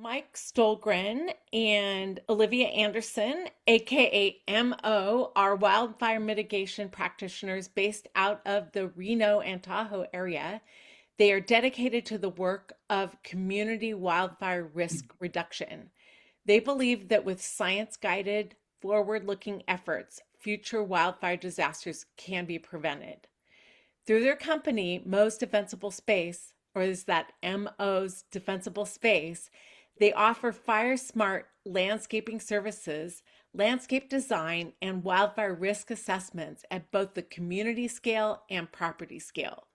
Mike Stohlgren and Olivia Anderson, aka MO, are wildfire mitigation practitioners based out of the Reno and Tahoe area. They are dedicated to the work of community wildfire risk reduction. They believe that with science guided, forward looking efforts, future wildfire disasters can be prevented. Through their company, Mo's Defensible Space, or is that MO's Defensible Space, they offer fire smart landscaping services, landscape design, and wildfire risk assessments at both the community scale and property scale.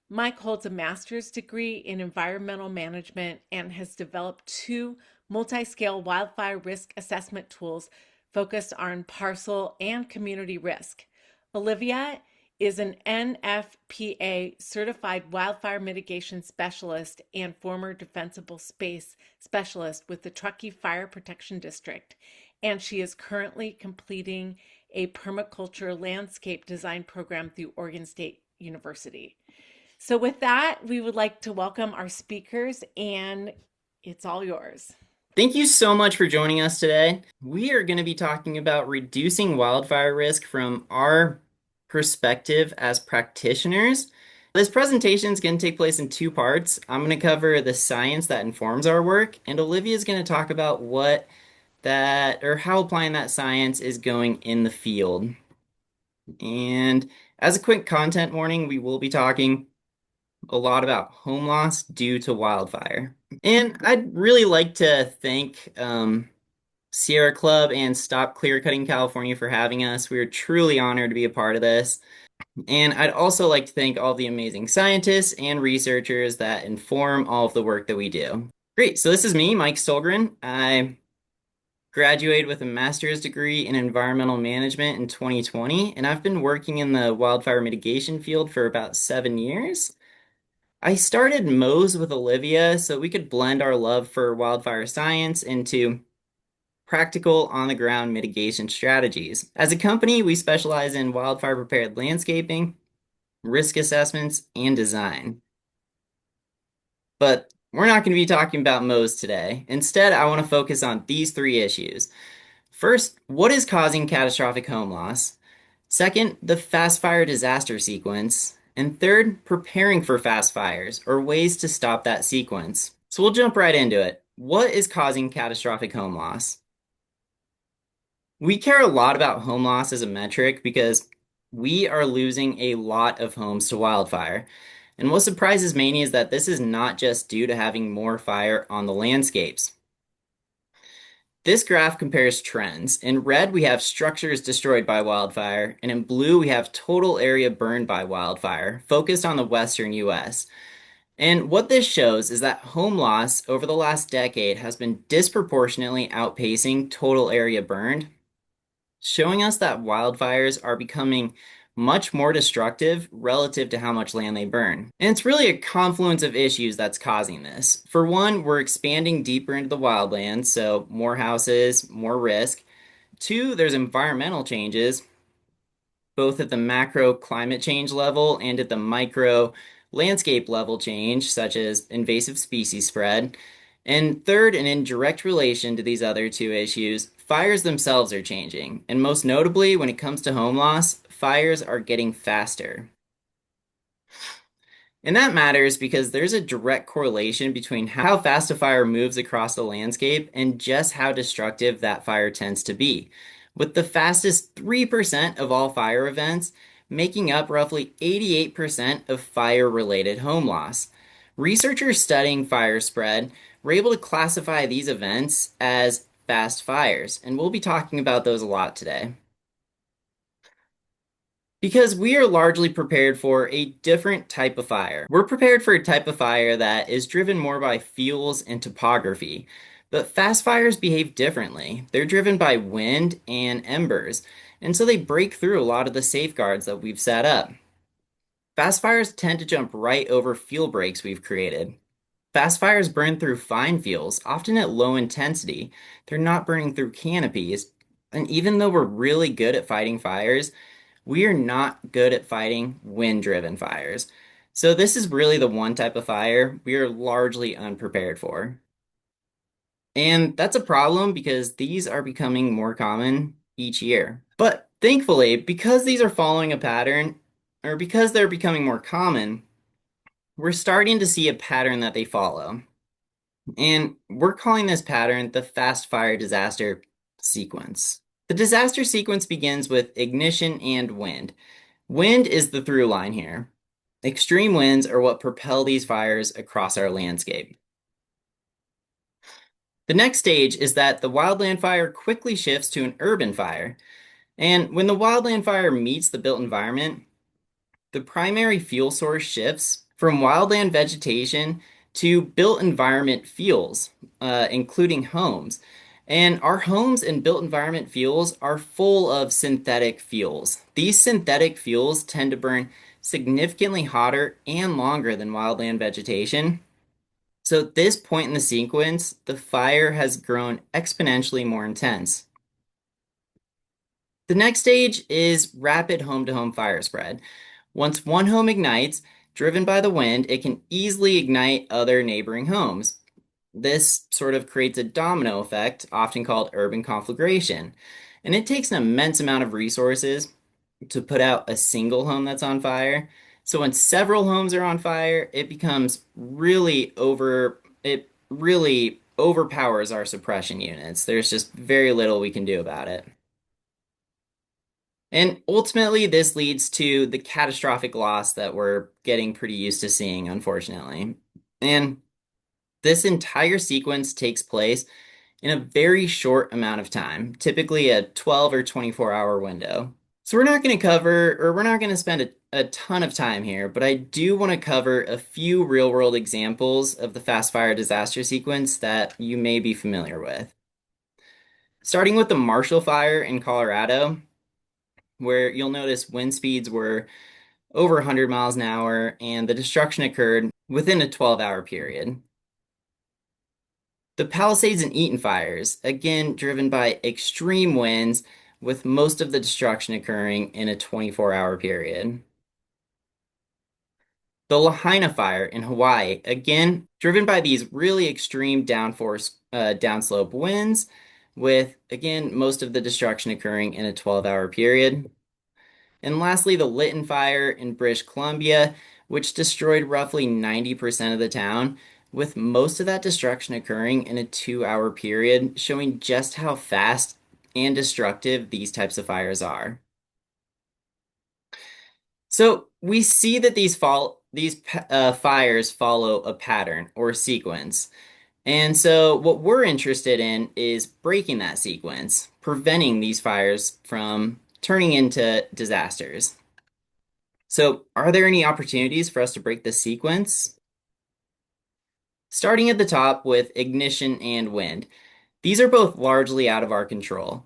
Mike holds a master's degree in environmental management and has developed two multi scale wildfire risk assessment tools focused on parcel and community risk. Olivia is an NFPA certified wildfire mitigation specialist and former defensible space specialist with the Truckee Fire Protection District, and she is currently completing a permaculture landscape design program through Oregon State University. So, with that, we would like to welcome our speakers, and it's all yours. Thank you so much for joining us today. We are going to be talking about reducing wildfire risk from our perspective as practitioners. This presentation is going to take place in two parts. I'm going to cover the science that informs our work, and Olivia is going to talk about how applying that science is going in the field. And as a quick content warning, we will be talking a lot about home loss due to wildfire. And I'd really like to thank Sierra Club and Stop Clearcutting California for having us. We are truly honored to be a part of this. And I'd also like to thank all the amazing scientists and researchers that inform all of the work that we do. Great, so this is me, Mike Stohlgren. I graduated with a master's degree in environmental management in 2020, and I've been working in the wildfire mitigation field for about 7 years. I started Mo's with Olivia so we could blend our love for wildfire science into practical on-the-ground mitigation strategies. As a company, we specialize in wildfire prepared landscaping, risk assessments, and design. But we're not going to be talking about Mo's today. Instead, I want to focus on these three issues. First, what is causing catastrophic home loss? Second, the fast fire disaster sequence. And third, preparing for fast fires or ways to stop that sequence. So we'll jump right into it. What is causing catastrophic home loss? We care a lot about home loss as a metric because we are losing a lot of homes to wildfire. And what surprises many is that this is not just due to having more fire on the landscapes. This graph compares trends. In red, we have structures destroyed by wildfire, and in blue, we have total area burned by wildfire, focused on the western US. And what this shows is that home loss over the last decade has been disproportionately outpacing total area burned, showing us that wildfires are becoming much more destructive relative to how much land they burn. And it's really a confluence of issues that's causing this. For one, we're expanding deeper into the wildlands, so more houses, more risk. Two, there's environmental changes, both at the macro climate change level and at the micro landscape level change, such as invasive species spread. And third, and in direct relation to these other two issues, fires themselves are changing. And most notably, when it comes to home loss, fires are getting faster. And that matters because there's a direct correlation between how fast a fire moves across the landscape and just how destructive that fire tends to be, with the fastest 3% of all fire events making up roughly 88% of fire-related home loss. Researchers studying fire spread were able to classify these events as fast fires, and we'll be talking about those a lot today. Because we are largely prepared for a different type of fire. We're prepared for a type of fire that is driven more by fuels and topography. But fast fires behave differently. They're driven by wind and embers, and so they break through a lot of the safeguards that we've set up. Fast fires tend to jump right over fuel breaks we've created. Fast fires burn through fine fuels, often at low intensity. They're not burning through canopies. And even though we're really good at fighting fires, we are not good at fighting wind-driven fires. So this is really the one type of fire we are largely unprepared for. And that's a problem because these are becoming more common each year. But thankfully, because these are following a pattern, or because they're becoming more common, we're starting to see a pattern that they follow. And we're calling this pattern the fast fire disaster sequence. The disaster sequence begins with ignition and wind. Wind is the through line here. Extreme winds are what propel these fires across our landscape. The next stage is that the wildland fire quickly shifts to an urban fire. And when the wildland fire meets the built environment, the primary fuel source shifts from wildland vegetation to built environment fuels, including homes. And our homes and built environment fuels are full of synthetic fuels. These synthetic fuels tend to burn significantly hotter and longer than wildland vegetation. So at this point in the sequence, the fire has grown exponentially more intense. The next stage is rapid home-to-home fire spread. Once one home ignites, driven by the wind, it can easily ignite other neighboring homes. This sort of creates a domino effect, often called urban conflagration. And it takes an immense amount of resources to put out a single home that's on fire. So when several homes are on fire, it really overpowers our suppression units. There's just very little we can do about it. And ultimately, this leads to the catastrophic loss that we're getting pretty used to seeing, unfortunately. And this entire sequence takes place in a very short amount of time, typically a 12 or 24-hour window. So we're not going to spend a ton of time here, but I do want to cover a few real-world examples of the fast fire disaster sequence that you may be familiar with. Starting with the Marshall Fire in Colorado, where you'll notice wind speeds were over 100 miles an hour, and the destruction occurred within a 12-hour period. The Palisades and Eaton fires, again driven by extreme winds, with most of the destruction occurring in a 24-hour period. The Lahaina fire in Hawaii, again driven by these really extreme downslope winds, with again most of the destruction occurring in a 12-hour period. And lastly, the Lytton Fire in British Columbia, which destroyed roughly 90% of the town, with most of that destruction occurring in a 2-hour period, showing just how fast and destructive these types of fires are. So we see that fires follow a pattern or sequence. And so what we're interested in is breaking that sequence, preventing these fires from turning into disasters. So, are there any opportunities for us to break this sequence? Starting at the top with ignition and wind. These are both largely out of our control.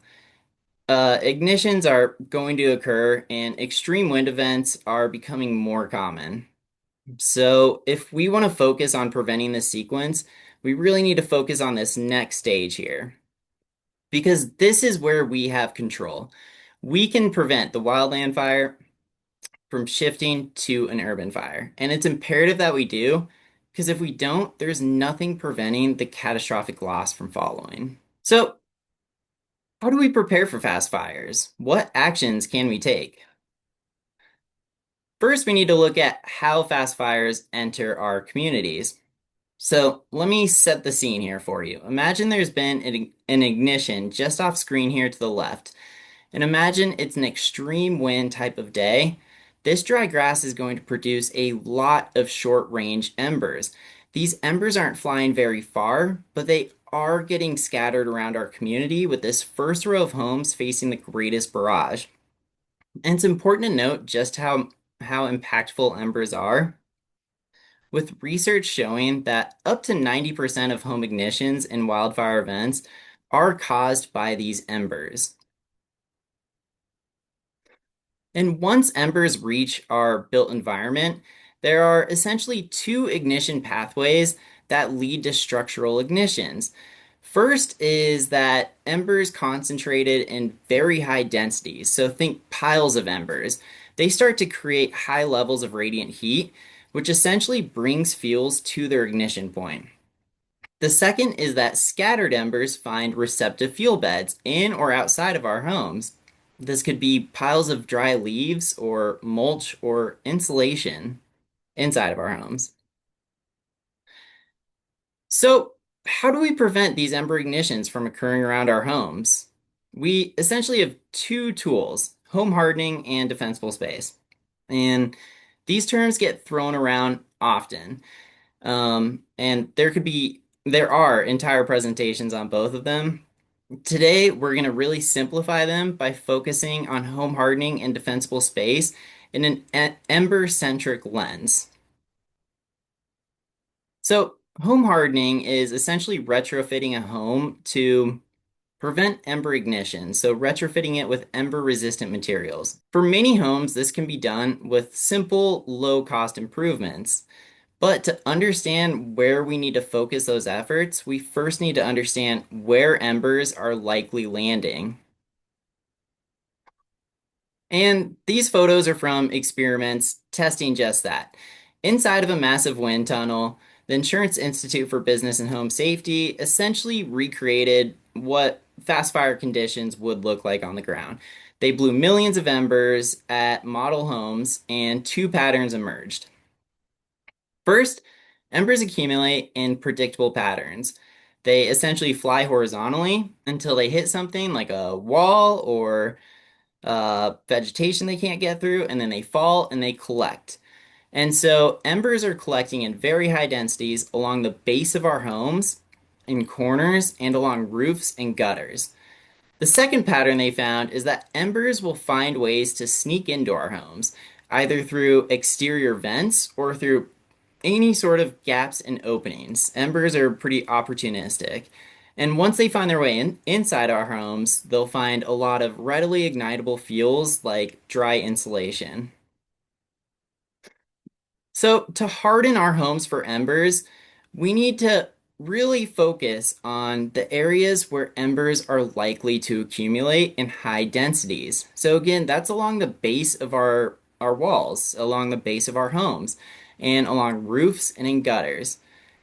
Ignitions are going to occur, and extreme wind events are becoming more common. So, if we want to focus on preventing this sequence, we really need to focus on this next stage here, because this is where we have control. We can prevent the wildland fire from shifting to an urban fire. And it's imperative that we do, because if we don't, there's nothing preventing the catastrophic loss from following. So, how do we prepare for fast fires? What actions can we take? First, we need to look at how fast fires enter our communities. So, let me set the scene here for you. Imagine there's been an ignition just off screen here to the left. And imagine it's an extreme wind type of day. This dry grass is going to produce a lot of short range embers. These embers aren't flying very far, but they are getting scattered around our community with this first row of homes facing the greatest barrage. And it's important to note just how impactful embers are, with research showing that up to 90% of home ignitions in wildfire events are caused by these embers. And once embers reach our built environment, there are essentially two ignition pathways that lead to structural ignitions. First is that embers concentrated in very high densities, so think piles of embers. They start to create high levels of radiant heat, which essentially brings fuels to their ignition point. The second is that scattered embers find receptive fuel beds in or outside of our homes. This could be piles of dry leaves or mulch or insulation inside of our homes. So, how do we prevent these ember ignitions from occurring around our homes? We essentially have two tools, home hardening and defensible space. And these terms get thrown around often. And there are entire presentations on both of them. Today, we're going to really simplify them by focusing on home hardening and defensible space in an ember-centric lens. So, home hardening is essentially retrofitting a home to prevent ember ignition, so retrofitting it with ember-resistant materials. For many homes, this can be done with simple, low-cost improvements. But to understand where we need to focus those efforts, we first need to understand where embers are likely landing. And these photos are from experiments testing just that. Inside of a massive wind tunnel, the Insurance Institute for Business and Home Safety essentially recreated what fast fire conditions would look like on the ground. They blew millions of embers at model homes, and two patterns emerged. First, embers accumulate in predictable patterns. They essentially fly horizontally until they hit something like a wall or vegetation they can't get through, and then they fall and they collect. And so embers are collecting in very high densities along the base of our homes, in corners, and along roofs and gutters. The second pattern they found is that embers will find ways to sneak into our homes, either through exterior vents or through any sort of gaps and openings. Embers are pretty opportunistic. And once they find their way inside our homes, they'll find a lot of readily ignitable fuels like dry insulation. So, to harden our homes for embers, we need to really focus on the areas where embers are likely to accumulate in high densities. So, again, that's along the base of our walls, along the base of our homes, and along roofs and in gutters.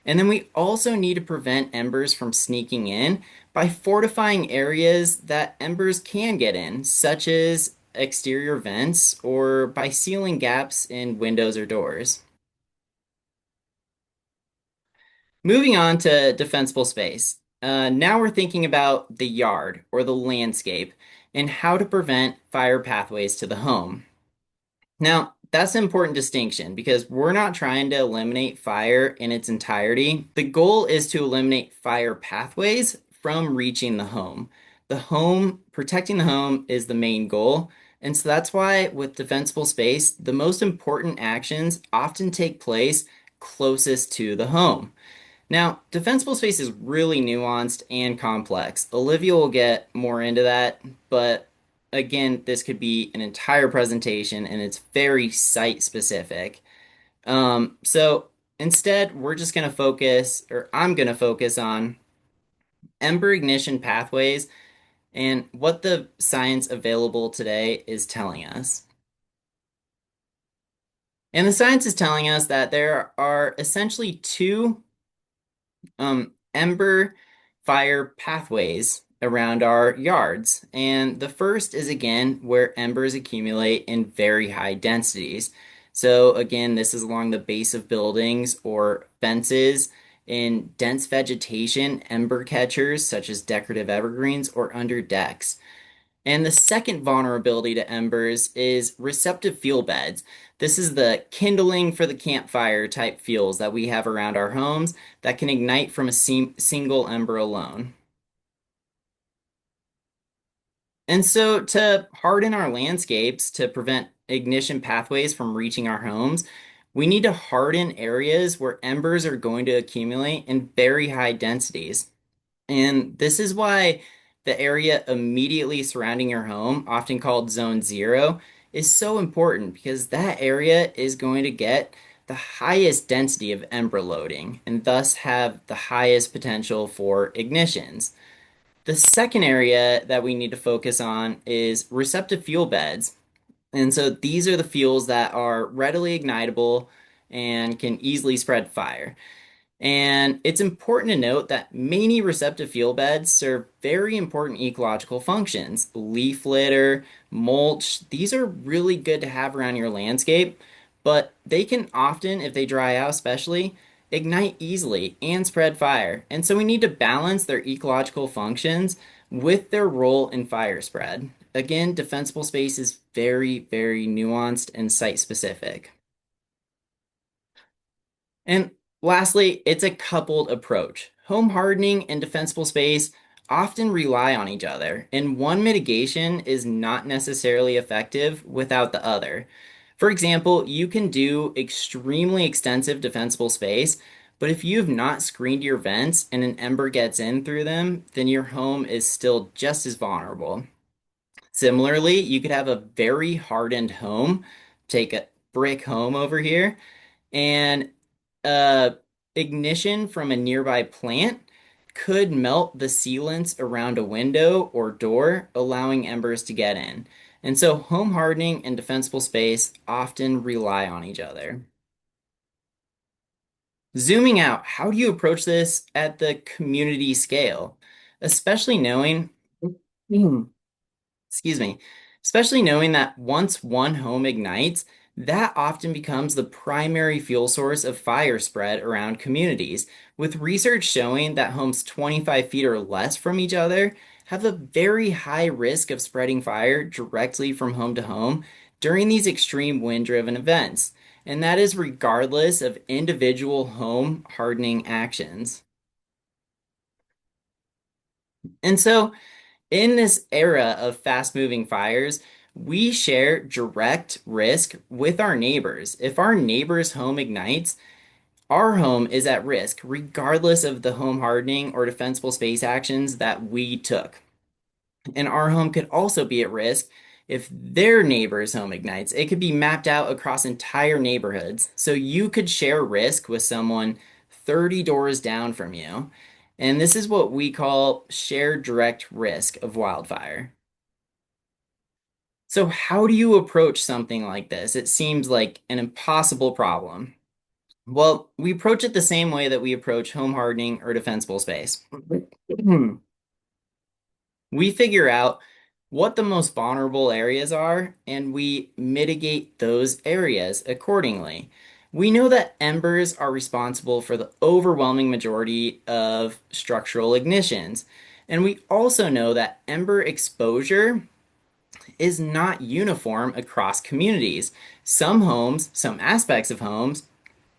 And then we also need to prevent embers from sneaking in by fortifying areas that embers can get in, such as exterior vents or by sealing gaps in windows or doors. Moving on to defensible space. Now we're thinking about the yard or the landscape and how to prevent fire pathways to the home. Now, that's an important distinction because we're not trying to eliminate fire in its entirety. The goal is to eliminate fire pathways from reaching the home. Protecting the home is the main goal. And so that's why with defensible space, the most important actions often take place closest to the home. Now, defensible space is really nuanced and complex. Olivia will get more into that, but again, this could be an entire presentation and it's very site specific. So instead, we're just going to focus, or I'm going to focus on ember ignition pathways and what the science available today is telling us. And the science is telling us that there are essentially two ember fire pathways around our yards. And the first is again where embers accumulate in very high densities. So, again, this is along the base of buildings or fences, in dense vegetation, ember catchers such as decorative evergreens, or under decks. And the second vulnerability to embers is receptive fuel beds. This is the kindling for the campfire type fuels that we have around our homes that can ignite from a single ember alone. And so, to harden our landscapes to prevent ignition pathways from reaching our homes, we need to harden areas where embers are going to accumulate in very high densities. And this is why the area immediately surrounding your home, often called Zone Zero, is so important because that area is going to get the highest density of ember loading and thus have the highest potential for ignitions. The second area that we need to focus on is receptive fuel beds. And so these are the fuels that are readily ignitable and can easily spread fire. And it's important to note that many receptive fuel beds serve very important ecological functions. Leaf litter, mulch, these are really good to have around your landscape, but they can often, if they dry out especially, ignite easily and spread fire. And so we need to balance their ecological functions with their role in fire spread. Again, defensible space is very, very nuanced and site specific. And lastly, it's a coupled approach. Home hardening and defensible space often rely on each other, and one mitigation is not necessarily effective without the other. For example, you can do extremely extensive defensible space, but if you have not screened your vents and an ember gets in through them, then your home is still just as vulnerable. Similarly, you could have a very hardened home, take a brick home over here, and uh, ignition from a nearby plant could melt the sealants around a window or door, allowing embers to get in. And so, home hardening and defensible space often rely on each other. Zooming out, how do you approach this at the community scale? Especially knowing, excuse me, especially knowing that once one home ignites, that often becomes the primary fuel source of fire spread around communities, with research showing that homes 25 feet or less from each other have a very high risk of spreading fire directly from home to home during these extreme wind-driven events. And that is regardless of individual home hardening actions. And so, in this era of fast moving fires, we share direct risk with our neighbors. If our neighbor's home ignites, our home is at risk, regardless of the home hardening or defensible space actions that we took. And our home could also be at risk if their neighbor's home ignites. It could be mapped out across entire neighborhoods. So you could share risk with someone 30 doors down from you. And this is what we call shared direct risk of wildfire. So, how do you approach something like this? It seems like an impossible problem. Well, we approach it the same way that we approach home hardening or defensible space. We figure out what the most vulnerable areas are and we mitigate those areas accordingly. We know that embers are responsible for the overwhelming majority of structural ignitions. And we also know that ember exposure is not uniform across communities. Some homes, some aspects of homes,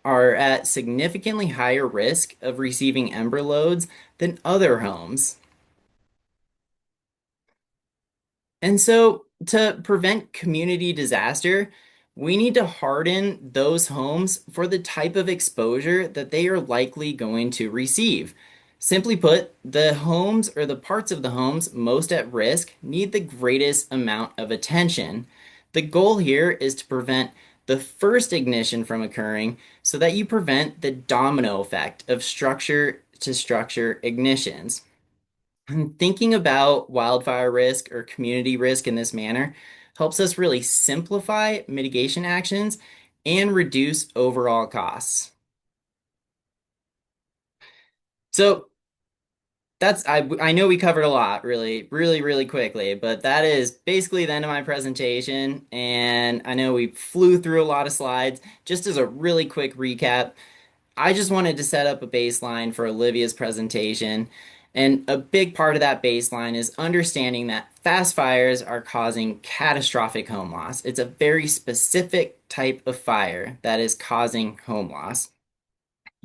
are at significantly higher risk of receiving ember loads than other homes. And so, to prevent community disaster, we need to harden those homes for the type of exposure that they are likely going to receive. Simply put, the homes or the parts of the homes most at risk need the greatest amount of attention. The goal here is to prevent the first ignition from occurring so that you prevent the domino effect of structure to structure ignitions. And thinking about wildfire risk or community risk in this manner helps us really simplify mitigation actions and reduce overall costs. So I know we covered a lot really quickly, but that is basically the end of my presentation. And I know we flew through a lot of slides. Just as a really quick recap, I just wanted to set up a baseline for Olivia's presentation. And a big part of that baseline is understanding that fast fires are causing catastrophic home loss. It's a very specific type of fire that is causing home loss.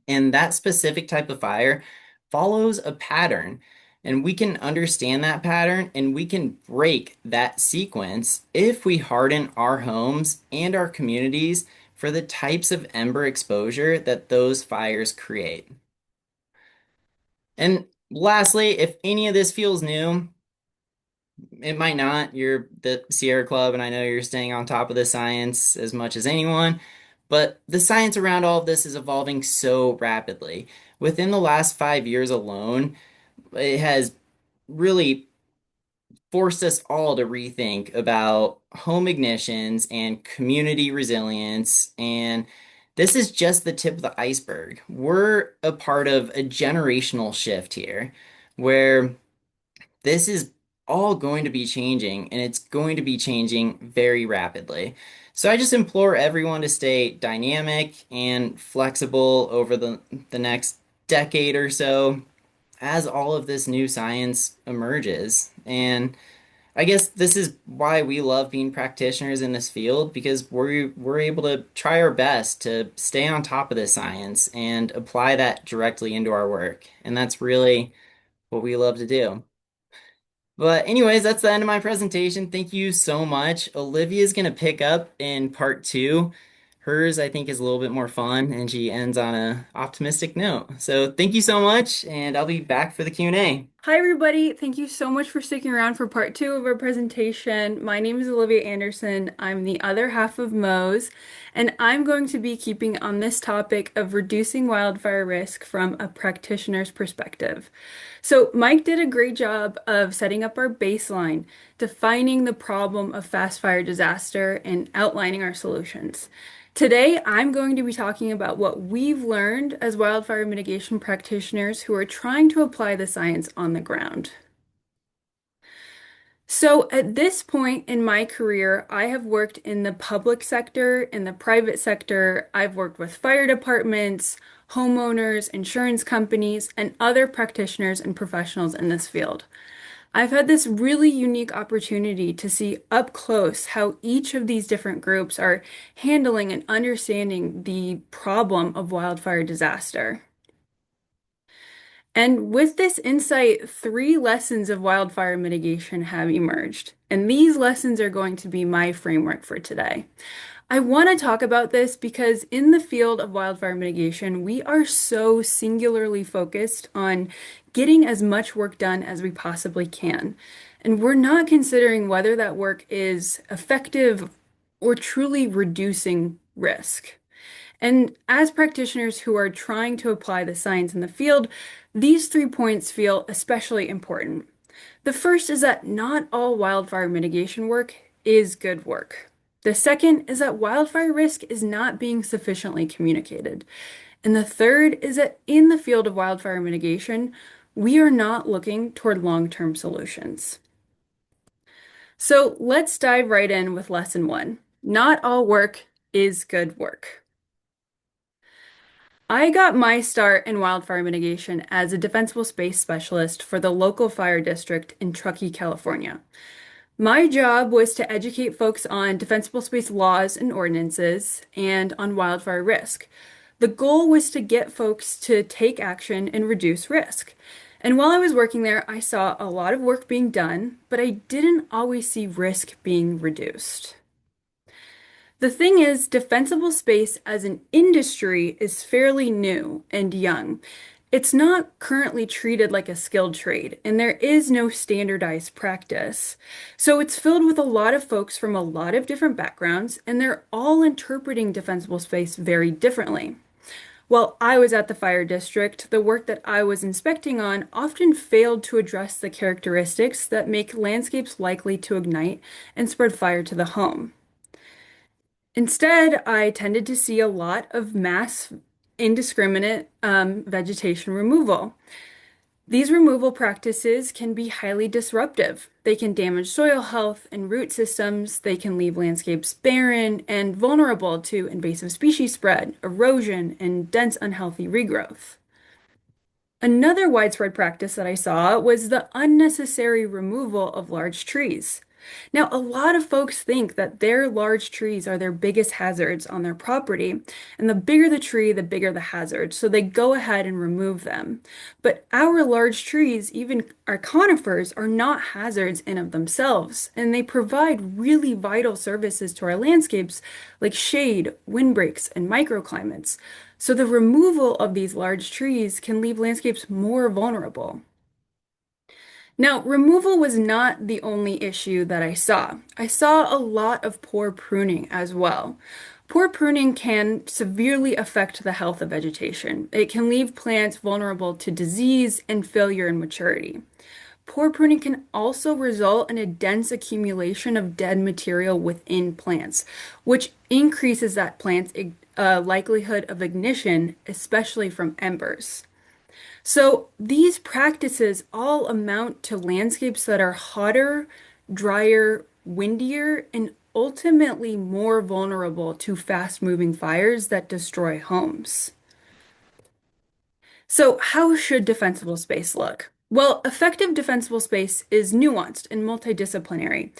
And that specific type of fire follows a pattern. And we can understand that pattern and we can break that sequence if we harden our homes and our communities for the types of ember exposure that those fires create. And lastly, if any of this feels new, it might not. You're the Sierra Club, and I know you're staying on top of the science as much as anyone, but the science around all of this is evolving so rapidly. Within the last 5 years alone, it has really forced us all to rethink about home ignitions and community resilience and This is just the tip of the iceberg. We're a part of a generational shift here where this is all going to be changing and it's going to be changing very rapidly. So I just implore everyone to stay dynamic and flexible over the next decade or so as all of this new science emerges. And I guess this is why we love being practitioners in this field because we're able to try our best to stay on top of this science and apply that directly into our work. And that's really what we love to do. But anyways, that's the end of my presentation. Thank you so much. Olivia's gonna pick up in part two. Hers, I think, is a little bit more fun, and she ends on a optimistic note. So thank you so much, and I'll be back for the Q&A. Hi, everybody. Thank you so much for sticking around for part two of our presentation. My name is Olivia Anderson. I'm the other half of Mo's, and I'm going to be keeping on this topic of reducing wildfire risk from a practitioner's perspective. So Mike did a great job of setting up our baseline, defining the problem of fast fire disaster, and outlining our solutions. Today, I'm going to be talking about what we've learned as wildfire mitigation practitioners who are trying to apply the science on the ground. So, at this point in my career, I have worked in the public sector, in the private sector. I've worked with fire departments, homeowners, insurance companies, and other practitioners and professionals in this field. I've had this really unique opportunity to see up close how each of these different groups are handling and understanding the problem of wildfire disaster. And with this insight, three lessons of wildfire mitigation have emerged. And these lessons are going to be my framework for today. I want to talk about this because in the field of wildfire mitigation, we are so singularly focused on getting as much work done as we possibly can. And we're not considering whether that work is effective or truly reducing risk. And as practitioners who are trying to apply the science in the field, these 3 points feel especially important. The first is that not all wildfire mitigation work is good work. The second is that wildfire risk is not being sufficiently communicated. And the third is that in the field of wildfire mitigation, we are not looking toward long-term solutions. So let's dive right in with lesson one. Not all work is good work. I got my start in wildfire mitigation as a defensible space specialist for the local fire district in Truckee, California. My job was to educate folks on defensible space laws and ordinances and on wildfire risk. The goal was to get folks to take action and reduce risk. And while I was working there, I saw a lot of work being done, but I didn't always see risk being reduced. The thing is, defensible space as an industry is fairly new and young. It's not currently treated like a skilled trade, and there is no standardized practice. So it's filled with a lot of folks from a lot of different backgrounds, and they're all interpreting defensible space very differently. While I was at the fire district, the work that I was inspecting on often failed to address the characteristics that make landscapes likely to ignite and spread fire to the home. Instead, I tended to see a lot of mass indiscriminate vegetation removal. These removal practices can be highly disruptive. They can damage soil health and root systems. They can leave landscapes barren and vulnerable to invasive species spread, erosion, and dense unhealthy regrowth. Another widespread practice that I saw was the unnecessary removal of large trees. Now, a lot of folks think that their large trees are their biggest hazards on their property, and the bigger the tree, the bigger the hazard, so they go ahead and remove them. But our large trees, even our conifers, are not hazards in of themselves, and they provide really vital services to our landscapes like shade, windbreaks, and microclimates. So the removal of these large trees can leave landscapes more vulnerable. Now, removal was not the only issue that I saw. I saw a lot of poor pruning as well. Poor pruning can severely affect the health of vegetation. It can leave plants vulnerable to disease and failure in maturity. Poor pruning can also result in a dense accumulation of dead material within plants, which increases that plant's likelihood of ignition, especially from embers. So these practices all amount to landscapes that are hotter, drier, windier, and ultimately more vulnerable to fast-moving fires that destroy homes. So how should defensible space look? Well, effective defensible space is nuanced and multidisciplinary.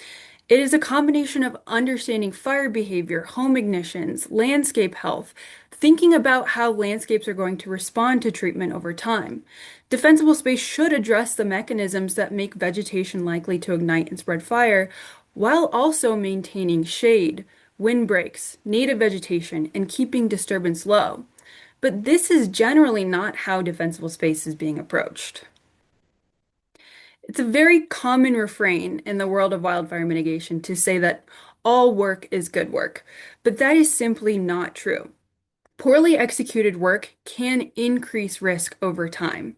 It is a combination of understanding fire behavior, home ignitions, landscape health, thinking about how landscapes are going to respond to treatment over time. Defensible space should address the mechanisms that make vegetation likely to ignite and spread fire, while also maintaining shade, windbreaks, native vegetation, and keeping disturbance low. But this is generally not how defensible space is being approached. It's a very common refrain in the world of wildfire mitigation to say that all work is good work, but that is simply not true. Poorly executed work can increase risk over time.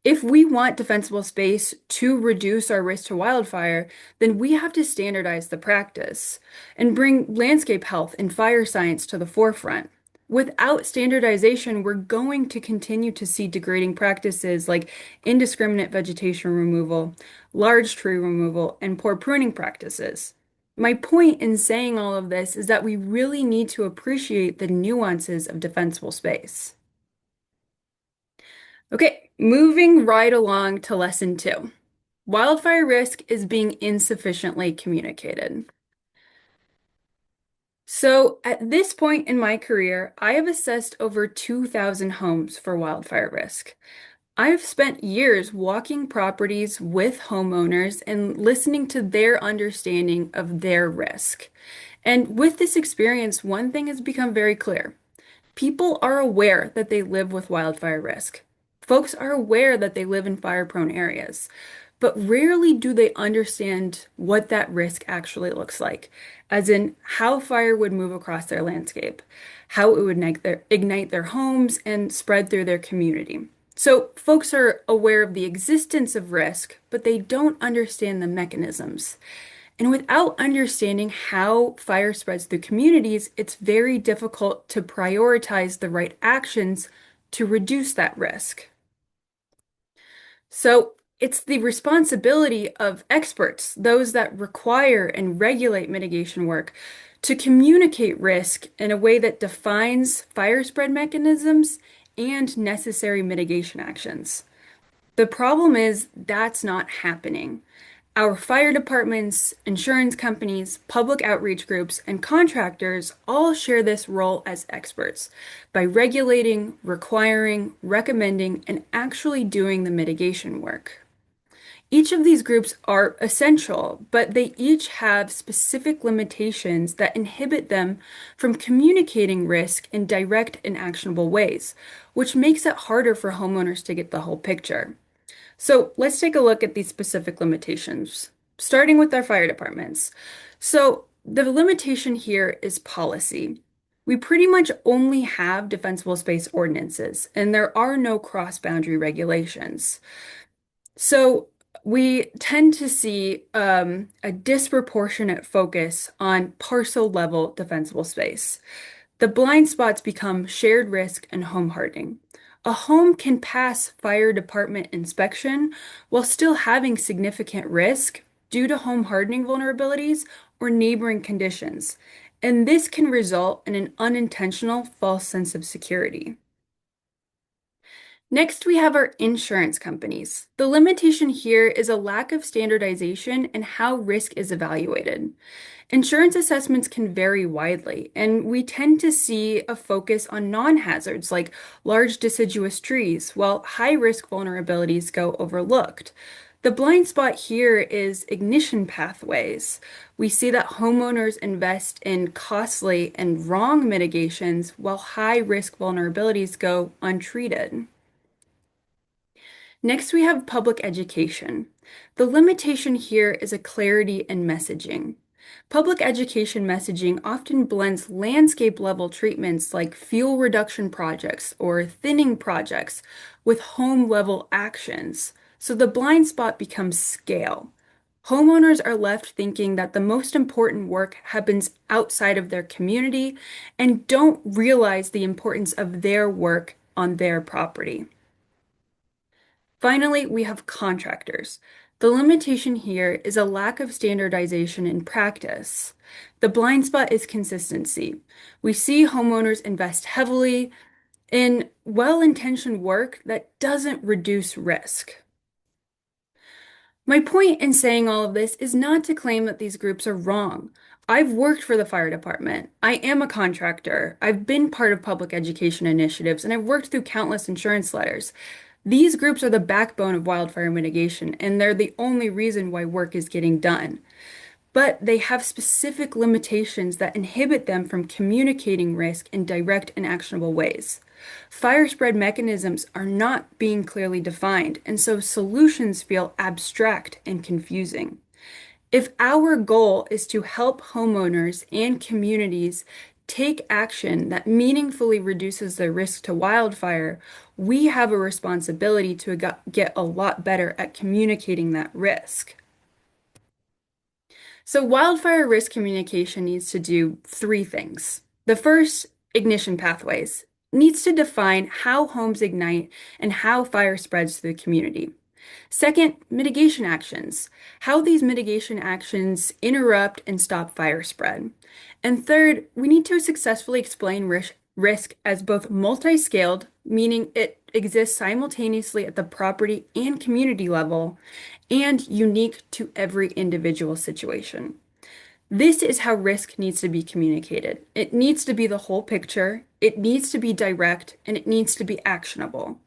If we want defensible space to reduce our risk to wildfire, then we have to standardize the practice and bring landscape health and fire science to the forefront. Without standardization, we're going to continue to see degrading practices like indiscriminate vegetation removal, large tree removal, and poor pruning practices. My point in saying all of this is that we really need to appreciate the nuances of defensible space. Okay, moving right along to lesson 2. Wildfire risk is being insufficiently communicated. So at this point in my career, I have assessed over 2,000 homes for wildfire risk. I've spent years walking properties with homeowners and listening to their understanding of their risk. And with this experience, one thing has become very clear. People are aware that they live with wildfire risk. Folks are aware that they live in fire-prone areas, but rarely do they understand what that risk actually looks like, as in how fire would move across their landscape, how it would ignite their homes and spread through their community. So folks are aware of the existence of risk, but they don't understand the mechanisms. And without understanding how fire spreads through communities, it's very difficult to prioritize the right actions to reduce that risk. So it's the responsibility of experts, those that require and regulate mitigation work, to communicate risk in a way that defines fire spread mechanisms and necessary mitigation actions. The problem is that's not happening. Our fire departments, insurance companies, public outreach groups, and contractors all share this role as experts by regulating, requiring, recommending, and actually doing the mitigation work. Each of these groups are essential, but they each have specific limitations that inhibit them from communicating risk in direct and actionable ways, which makes it harder for homeowners to get the whole picture. So let's take a look at these specific limitations, starting with our fire departments. So the limitation here is policy. We pretty much only have defensible space ordinances, and there are no cross-boundary regulations. So we tend to see a disproportionate focus on parcel-level defensible space. The blind spots become shared risk and home hardening. A home can pass fire department inspection while still having significant risk due to home hardening vulnerabilities or neighboring conditions, and this can result in an unintentional false sense of security. Next, we have our insurance companies. The limitation here is a lack of standardization in how risk is evaluated. Insurance assessments can vary widely, and we tend to see a focus on non-hazards like large deciduous trees, while high-risk vulnerabilities go overlooked. The blind spot here is ignition pathways. We see that homeowners invest in costly and wrong mitigations while high-risk vulnerabilities go untreated. Next, we have public education. The limitation here is a clarity in messaging. Public education messaging often blends landscape-level treatments like fuel reduction projects or thinning projects with home-level actions. So the blind spot becomes scale. Homeowners are left thinking that the most important work happens outside of their community and don't realize the importance of their work on their property. Finally, we have contractors. The limitation here is a lack of standardization in practice. The blind spot is consistency. We see homeowners invest heavily in well-intentioned work that doesn't reduce risk. My point in saying all of this is not to claim that these groups are wrong. I've worked for the fire department. I am a contractor. I've been part of public education initiatives, and I've worked through countless insurance letters. These groups are the backbone of wildfire mitigation, and they're the only reason why work is getting done. But they have specific limitations that inhibit them from communicating risk in direct and actionable ways. Fire spread mechanisms are not being clearly defined, and so solutions feel abstract and confusing. If our goal is to help homeowners and communities take action that meaningfully reduces their risk to wildfire, we have a responsibility to get a lot better at communicating that risk. So wildfire risk communication needs to do three things. The first, ignition pathways, needs to define how homes ignite and how fire spreads to the community. Second, mitigation actions, how these mitigation actions interrupt and stop fire spread. And third, we need to successfully explain risk as both multi-scaled, meaning it exists simultaneously at the property and community level, and unique to every individual situation. This is how risk needs to be communicated. It needs to be the whole picture, it needs to be direct, and it needs to be actionable.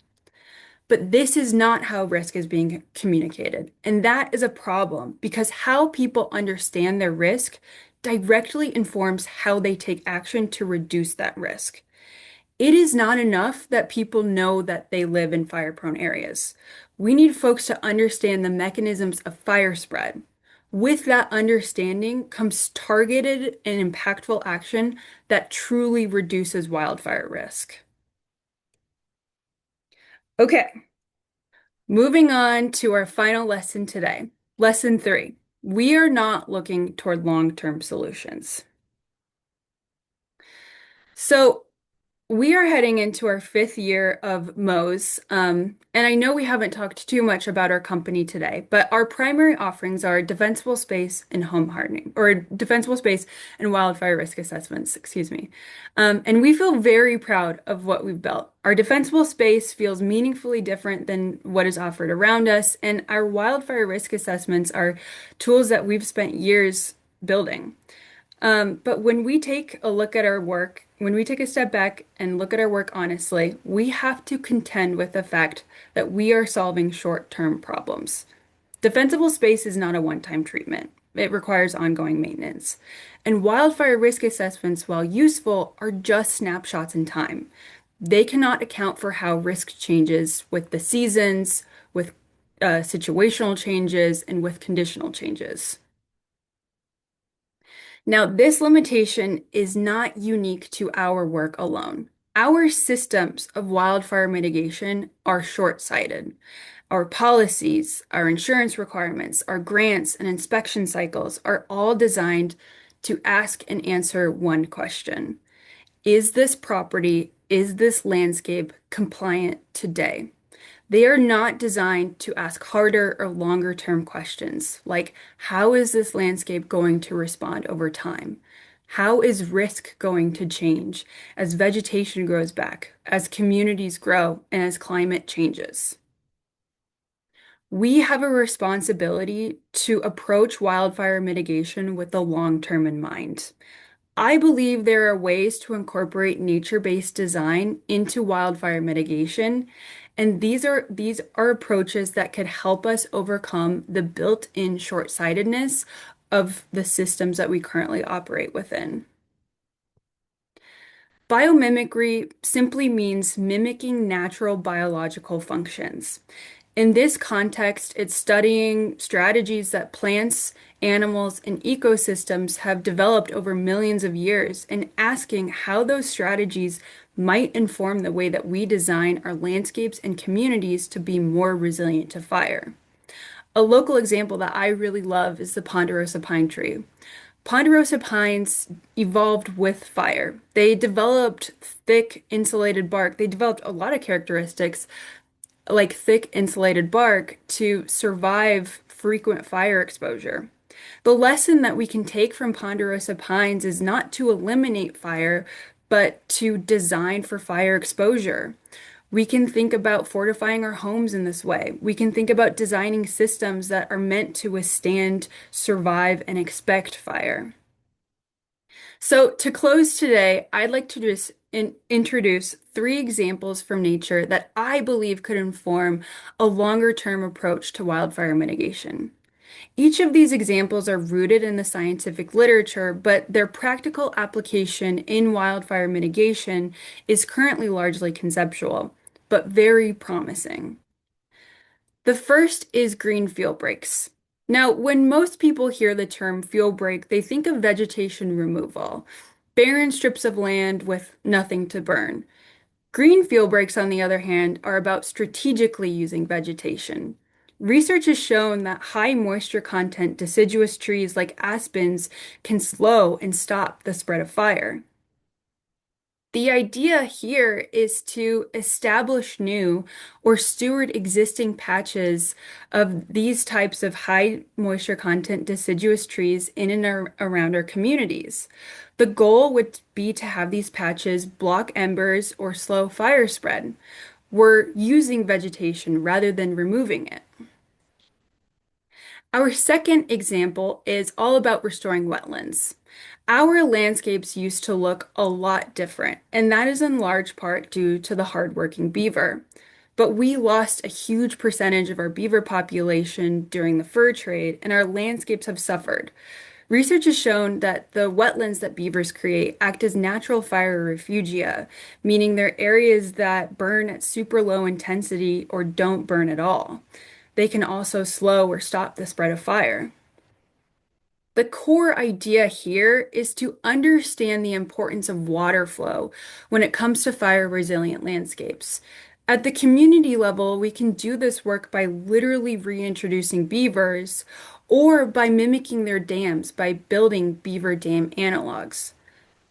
But this is not how risk is being communicated. And that is a problem because how people understand their risk directly informs how they take action to reduce that risk. It is not enough that people know that they live in fire-prone areas. We need folks to understand the mechanisms of fire spread. With that understanding comes targeted and impactful action that truly reduces wildfire risk. Okay, moving on to our final lesson today. Lesson 3. We are not looking toward long-term solutions. So we are heading into our 5th year of Mo's, and I know we haven't talked too much about our company today, but our primary offerings are defensible space and home hardening, or defensible space and wildfire risk assessments, excuse me. And we feel very proud of what we've built. Our defensible space feels meaningfully different than what is offered around us, and our wildfire risk assessments are tools that we've spent years building. But when we take a look at our work, when we take a step back and look at our work honestly, we have to contend with the fact that we are solving short-term problems. Defensible space is not a one-time treatment. It requires ongoing maintenance. And wildfire risk assessments, while useful, are just snapshots in time. They cannot account for how risk changes with the seasons, with situational changes, and with conditional changes. Now, this limitation is not unique to our work alone. Our systems of wildfire mitigation are short-sighted. Our policies, our insurance requirements, our grants and inspection cycles are all designed to ask and answer one question. Is this property, is this landscape compliant today? They are not designed to ask harder or longer term questions like, how is this landscape going to respond over time? How is risk going to change as vegetation grows back, as communities grow, and as climate changes? We have a responsibility to approach wildfire mitigation with the long term in mind. I believe there are ways to incorporate nature-based design into wildfire mitigation, and these are approaches that could help us overcome the built-in short-sightedness of the systems that we currently operate within. Biomimicry simply means mimicking natural biological functions. In this context, it's studying strategies that plants, animals, and ecosystems have developed over millions of years and asking how those strategies might inform the way that we design our landscapes and communities to be more resilient to fire. A local example that I really love is the ponderosa pine tree. Ponderosa pines evolved with fire. They developed thick insulated bark. They developed a lot of characteristics like thick insulated bark to survive frequent fire exposure. The lesson that we can take from ponderosa pines is not to eliminate fire, but to design for fire exposure. We can think about fortifying our homes in this way. We can think about designing systems that are meant to withstand, survive, and expect fire. So, to close today, I'd like to just introduce three examples from nature that I believe could inform a longer term approach to wildfire mitigation. Each of these examples are rooted in the scientific literature, but their practical application in wildfire mitigation is currently largely conceptual, but very promising. The first is green fuel breaks. Now, when most people hear the term fuel break, they think of vegetation removal, barren strips of land with nothing to burn. Green fuel breaks, on the other hand, are about strategically using vegetation. Research has shown that high moisture content deciduous trees like aspens can slow and stop the spread of fire. The idea here is to establish new or steward existing patches of these types of high moisture content deciduous trees in and around our communities. The goal would be to have these patches block embers or slow fire spread. We're using vegetation rather than removing it. Our second example is all about restoring wetlands. Our landscapes used to look a lot different, and that is in large part due to the hardworking beaver. But we lost a huge percentage of our beaver population during the fur trade, and our landscapes have suffered. Research has shown that the wetlands that beavers create act as natural fire refugia, meaning they're areas that burn at super low intensity or don't burn at all. They can also slow or stop the spread of fire. The core idea here is to understand the importance of water flow when it comes to fire resilient landscapes. At the community level, we can do this work by literally reintroducing beavers or by mimicking their dams by building beaver dam analogs.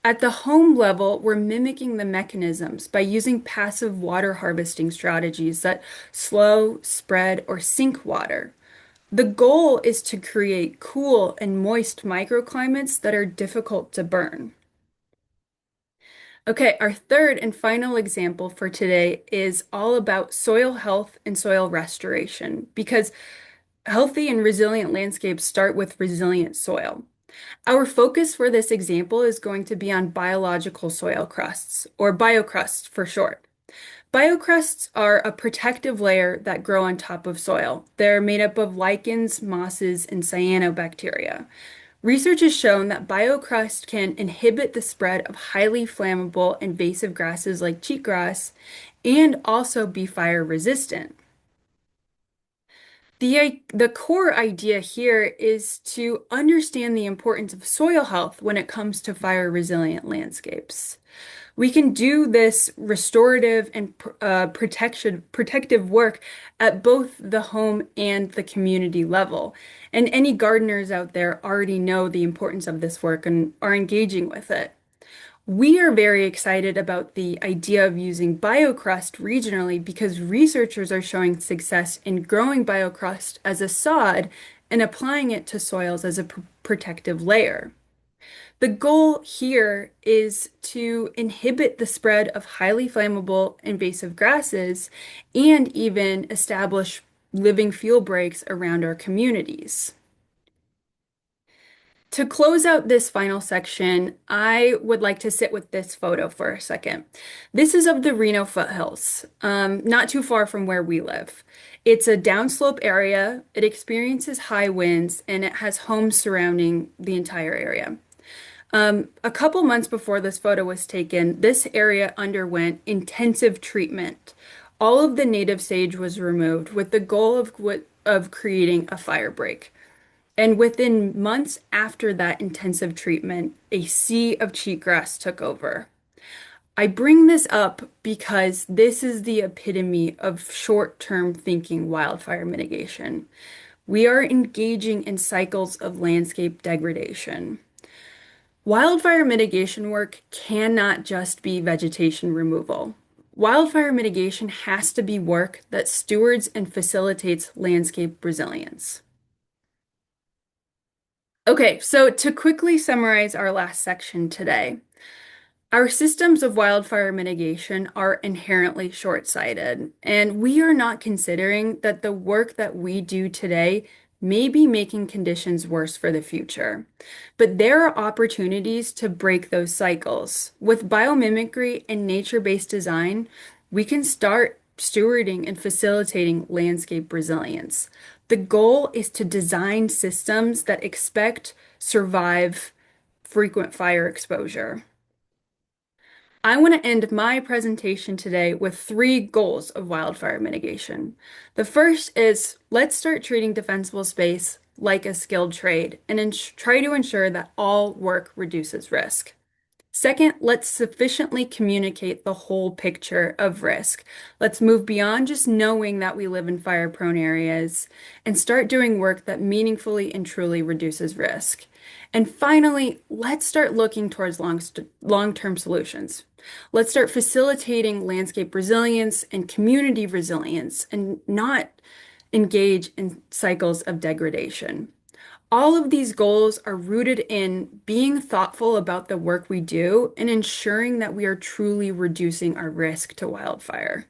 At the home level, we're mimicking the mechanisms by using passive water harvesting strategies that slow, spread, or sink water. The goal is to create cool and moist microclimates that are difficult to burn. Okay, our third and final example for today is all about soil health and soil restoration because healthy and resilient landscapes start with resilient soil. Our focus for this example is going to be on biological soil crusts, or biocrusts for short. Biocrusts are a protective layer that grow on top of soil. They're made up of lichens, mosses, and cyanobacteria. Research has shown that biocrust can inhibit the spread of highly flammable invasive grasses like cheatgrass and also be fire resistant. The core idea here is to understand the importance of soil health when it comes to fire resilient landscapes. We can do this restorative and protective work at both the home and the community level. And any gardeners out there already know the importance of this work and are engaging with it. We are very excited about the idea of using biocrust regionally because researchers are showing success in growing biocrust as a sod and applying it to soils as a protective layer. The goal here is to inhibit the spread of highly flammable invasive grasses and even establish living fuel breaks around our communities. To close out this final section, I would like to sit with this photo for a second. This is of the Reno foothills, not too far from where we live. It's a downslope area, it experiences high winds, and it has homes surrounding the entire area. A couple months before this photo was taken, this area underwent intensive treatment. All of the native sage was removed with the goal of creating a fire break. And within months after that intensive treatment, a sea of cheatgrass took over. I bring this up because this is the epitome of short-term thinking wildfire mitigation. We are engaging in cycles of landscape degradation. Wildfire mitigation work cannot just be vegetation removal. Wildfire mitigation has to be work that stewards and facilitates landscape resilience. Okay, so to quickly summarize our last section today, our systems of wildfire mitigation are inherently short-sighted, and we are not considering that the work that we do today may be making conditions worse for the future. But there are opportunities to break those cycles. With biomimicry and nature-based design, we can start stewarding and facilitating landscape resilience. The goal is to design systems that expect, survive frequent fire exposure. I want to end my presentation today with three goals of wildfire mitigation. The first is let's start treating defensible space like a skilled trade and try to ensure that all work reduces risk. Second, let's sufficiently communicate the whole picture of risk. Let's move beyond just knowing that we live in fire-prone areas and start doing work that meaningfully and truly reduces risk. And finally, let's start looking towards long-term solutions. Let's start facilitating landscape resilience and community resilience and not engage in cycles of degradation. All of these goals are rooted in being thoughtful about the work we do and ensuring that we are truly reducing our risk to wildfire.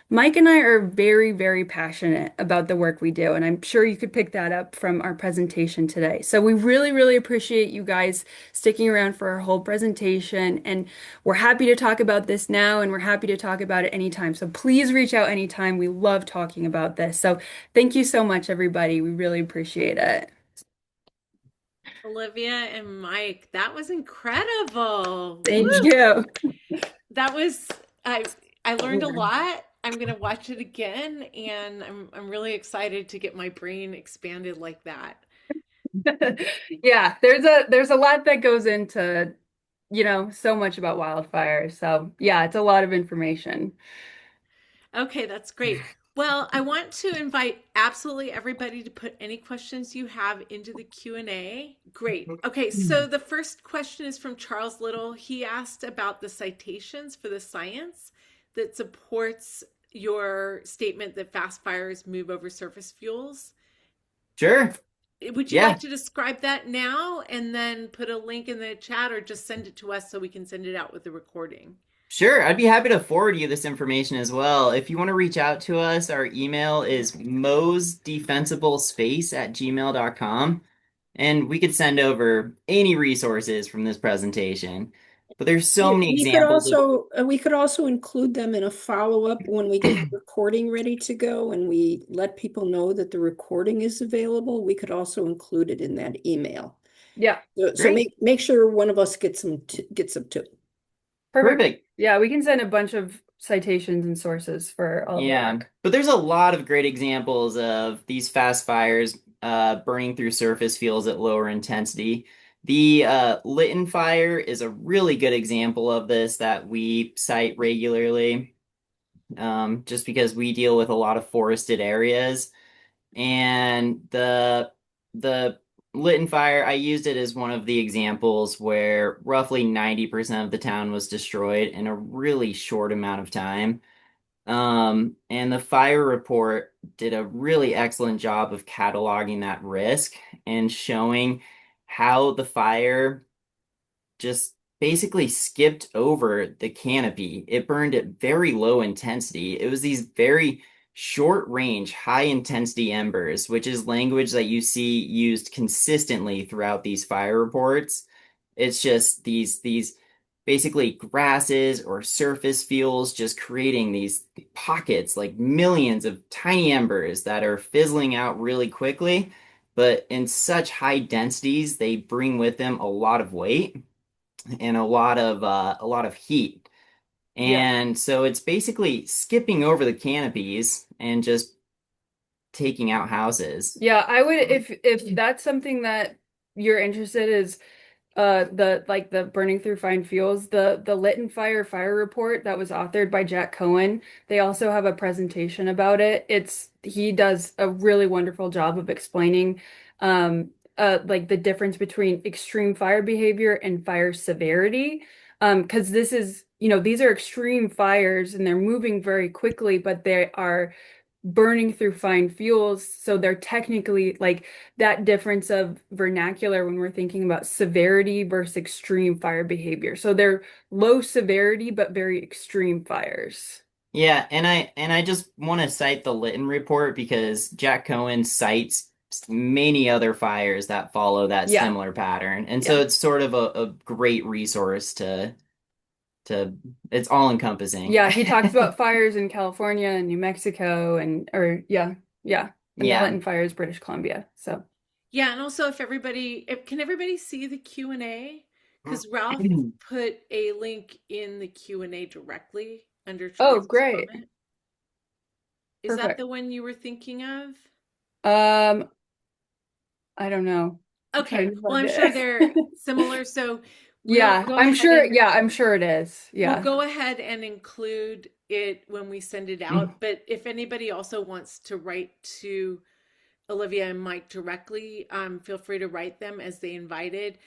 Mike and I are very, very passionate about the work we do, and I'm sure you could pick that up from our presentation today. So we really, really appreciate you guys sticking around for our whole presentation, and we're happy to talk about this now, and we're happy to talk about it anytime. So please reach out anytime. We love talking about this. So thank you so much, everybody. We really appreciate it. Olivia and Mike, that was incredible. Thank Woo! you. That was I learned a lot. I'm gonna watch it again, and I'm really excited to get my brain expanded like that. Yeah, there's a lot that goes into, so much about wildfires. So yeah, it's a lot of information. Okay, that's great. Well, I want to invite absolutely everybody to put any questions you have into the Q&A. Great. Okay, so the first question is from Charles Little. He asked about the citations for the science that supports your statement that fast fires move over surface fuels. Sure. Would you Yeah. like to describe that now and then put a link in the chat, or just send it to us so we can send it out with the recording? Sure, I'd be happy to forward you this information as well. If you want to reach out to us, our email is mosdefensiblespace@gmail.com, and we could send over any resources from this presentation. But there's so We many we could examples of, also we could also include them in a follow-up when we get the recording ready to go and we let people know that the recording is available. We could also include it in that email. Yeah, So great, make sure one of us gets them too. perfect. perfect. Yeah, we can send a bunch of citations and sources for all of the Yeah, work. but there's a lot of great examples of these fast fires burning through surface fuels at lower intensity. The Lytton fire is a really good example of this that we cite regularly, just because we deal with a lot of forested areas. And the Lytton fire, I used it as one of the examples where roughly 90% of the town was destroyed in a really short amount of time. And the fire report did a really excellent job of cataloging that risk and showing how the fire just basically skipped over the canopy. It burned at very low intensity. It was these very short range, high intensity embers, which is language that you see used consistently throughout these fire reports. It's just these basically grasses or surface fuels just creating these pockets, like millions of tiny embers that are fizzling out really quickly, but in such high densities, they bring with them a lot of weight and a lot of heat. Yeah. And so it's basically skipping over the canopies and just taking out houses. Yeah, I would if that's something that you're interested is the burning through fine fuels, the Lit fire report that was authored by Jack Cohen. They also have a presentation about it. He does a really wonderful job of explaining like the difference between extreme fire behavior and fire severity. Because this is, these are extreme fires and they're moving very quickly, but they are burning through fine fuels. So they're technically like that difference of vernacular when we're thinking about severity versus extreme fire behavior. So they're low severity, but very extreme fires. Yeah, and I just want to cite the Litton report because Jack Cohen cites many other fires that follow that Yeah, similar pattern. And so yeah. it's sort of a great resource to it's all encompassing. Yeah, he talks about fires in California and New Mexico yeah. And the Yeah. Lytton fires, British Columbia. So, Yeah, and also if can everybody see the Q&A? Because Ralph put a link in the Q&A directly under oh, Teresa's great. comment. Is that Perfect. the one you were thinking of? Um, I don't know. I'm Okay, trying to well, find I'm sure it. they're similar, so we'll Yeah, go I'm ahead sure. and Yeah, I'm sure it is. we'll Yeah. go ahead and include it when we send it out. But if anybody also wants to write to Olivia and Mike directly, feel free to write them as they invited.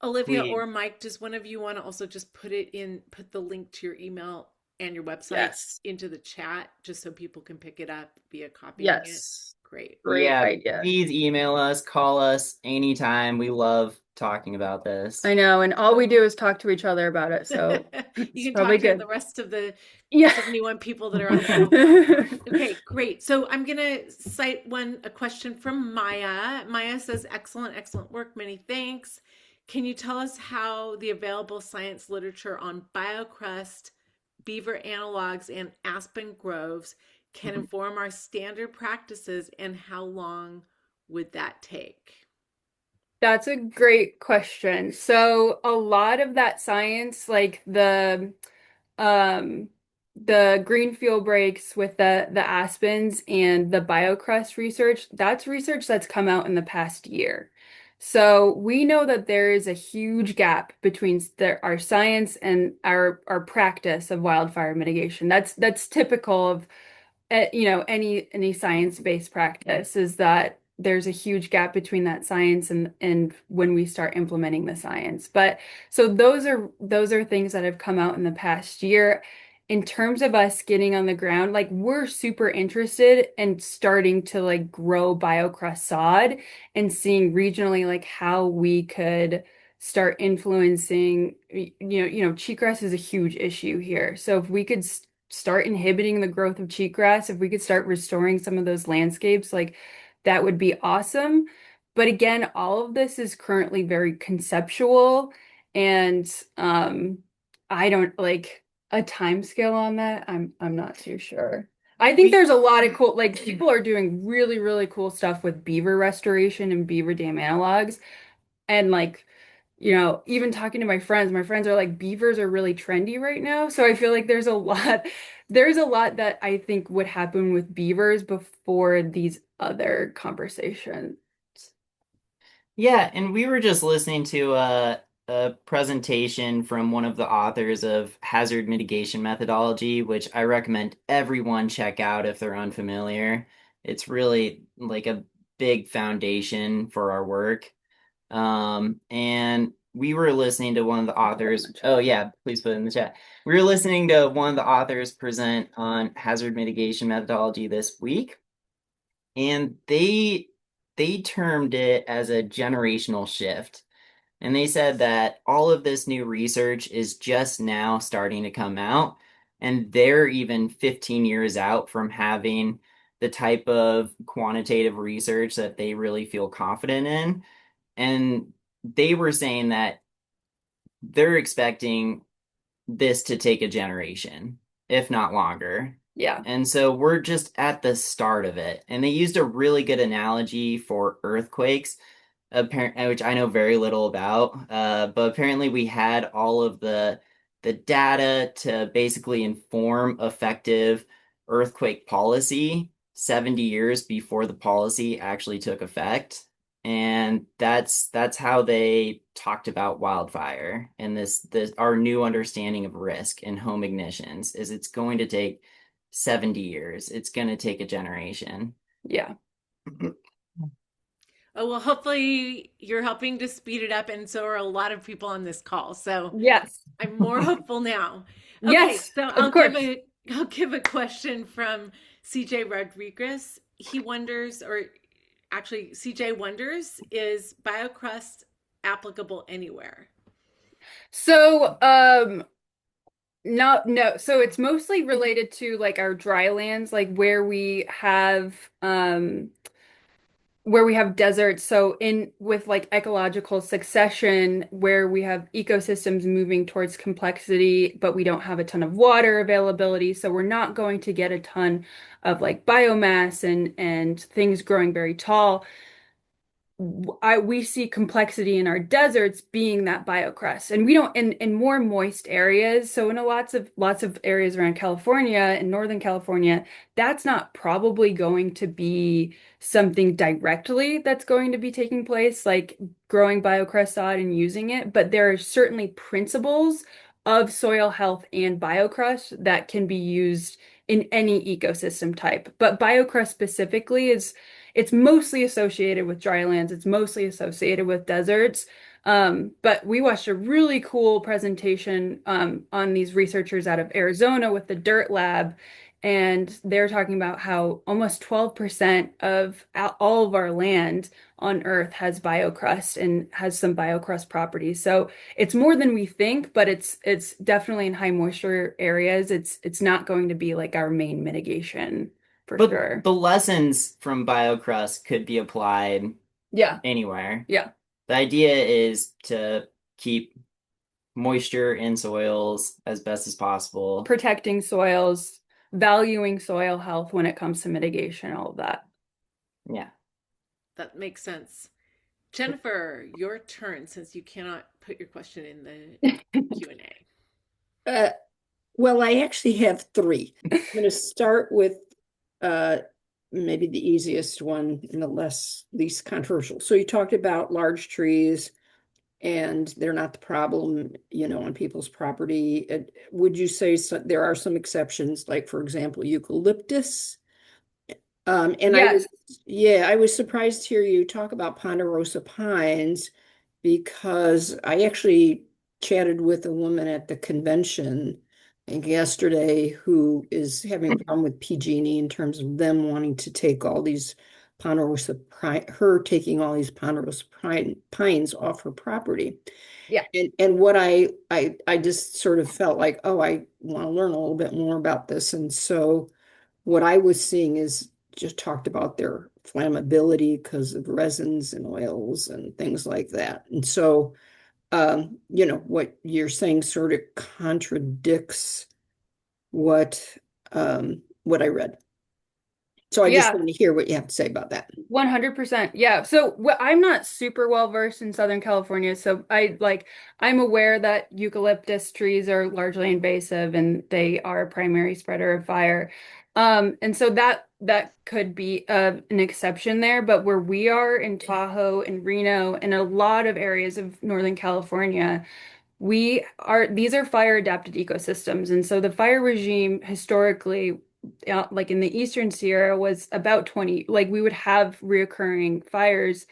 Olivia or Please. Mike, does one of you want to also just put the link to your email and your website Yes. into the chat just so people can pick it up via copying it? Yes. Great. Great Yeah, idea. please email us, call us anytime. We love talking about this. I know, and all we do is talk to each other about it, so You it's can probably talk to the good. rest of the Yeah. 71 people that are on the call. Okay, great. So I'm going to cite a question from Maya. Maya says, excellent, excellent work. Many thanks. Can you tell us how the available science literature on biocrust, beaver analogs, and aspen groves can inform our standard practices, and how long would that take? That's a great question. So a lot of that science, like um the green fuel breaks with the aspens and the biocrust research, that's research that's come out in the past year. So we know that there is a huge gap between our science and our practice of wildfire mitigation. That's typical of any science-based practice is that there's a huge gap between that science and when we start implementing the science. But so those are things that have come out in the past year. In terms of us getting on the ground, like we're super interested in starting to like grow biocrust sod and seeing regionally like how we could start influencing, cheatgrass is a huge issue here. So if we could start inhibiting the growth of cheatgrass, if we could start restoring some of those landscapes, like that would be awesome. But again, all of this is currently very conceptual and I don't like a time scale on that. I'm not too sure. I think We there's a lot of cool, like people are doing really, really cool stuff with beaver restoration and beaver dam analogs. And like, even talking to my friends are like, beavers are really trendy right now. So I feel like there's a lot that I think would happen with beavers before these other conversations. Yeah, and we were just listening to a presentation from one of the authors of Hazard Mitigation Methodology, which I recommend everyone check out if they're unfamiliar. It's really like a big foundation for our work. And we were listening to one of the authors. Oh, yeah, please put it in the chat. We were listening to one of the authors present on hazard mitigation methodology this week, and they termed it as a generational shift. And they said that all of this new research is just now starting to come out, and they're even 15 years out from having the type of quantitative research that they really feel confident in. And they were saying that they're expecting this to take a generation, if not longer. Yeah. And so we're just at the start of it. And they used a really good analogy for earthquakes, which I know very little about. But apparently we had all of the data to basically inform effective earthquake policy 70 years before the policy actually took effect. And that's how they talked about wildfire and this our new understanding of risk in home ignitions is it's going to take 70 years. It's going to take a generation. Yeah. Oh, well, hopefully you're helping to speed it up, and so are a lot of people on this call. So Yes. I'm more hopeful now. Okay, Yes, so of course. I'll give a question from CJ Rodriguez. He wonders, or actually CJ wonders, is BioCrust applicable anywhere? So, no. So it's mostly related to like our dry lands, like where we have deserts. So in with like ecological succession, where we have ecosystems moving towards complexity, but we don't have a ton of water availability. So we're not going to get a ton of like biomass and things growing very tall. We see complexity in our deserts being that biocrust, and we don't in more moist areas. So in a lots of areas around California and Northern California, that's not probably going to be something directly that's going to be taking place, like growing biocrust sod and using it. But there are certainly principles of soil health and biocrust that can be used in any ecosystem type. But biocrust specifically is it's mostly associated with dry lands. It's mostly associated with deserts. But we watched a really cool presentation on these researchers out of Arizona with the Dirt Lab, and they're talking about how almost 12% of all of our land on Earth has biocrust and has some biocrust properties. So it's more than we think, but it's definitely in high moisture areas. It's not going to be like our main mitigation for But sure. the lessons from BioCrust could be applied Yeah. anywhere. Yeah. The idea is to keep moisture in soils as best as possible. Protecting soils, valuing soil health when it comes to mitigation, all of that. Yeah. That makes sense. Jennifer, your turn since you cannot put your question in the Q&A. Uh, well, I actually have three. I'm going to start with uh, maybe the easiest one and the least controversial. So you talked about large trees and they're not the problem, on people's property. Would you say there are some exceptions, like for example, eucalyptus? And Yes. I was surprised to hear you talk about ponderosa pines because I actually chatted with a woman at the convention, I think yesterday, who is having a problem with PG&E in terms of them wanting to take all these her taking all these pines off her property. Yeah. And what I just sort of felt like, oh, I want to learn a little bit more about this. And so what I was seeing is just talked about their flammability because of resins and oils and things like that. And so, what you're saying sort of contradicts what what I read. So I just Yeah. want to hear what you have to say about that. 100%. Yeah. So I'm not super well versed in Southern California, so I'm aware that eucalyptus trees are largely invasive and they are a primary spreader of fire. And so that could be an exception there, but where we are in Tahoe and Reno and a lot of areas of Northern California, these are fire adapted ecosystems. And so the fire regime historically, like in the Eastern Sierra, was about 20, like we would have reoccurring fires,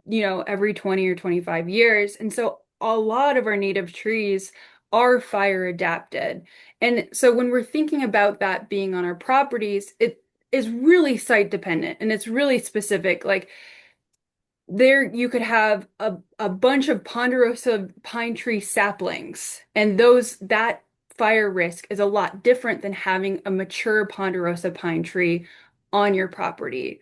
every 20 or 25 years. And so a lot of our native trees are fire adapted. And so when we're thinking about that being on our properties, it is really site dependent and it's really specific. Like there you could have a bunch of ponderosa pine tree saplings, and that fire risk is a lot different than having a mature ponderosa pine tree on your property.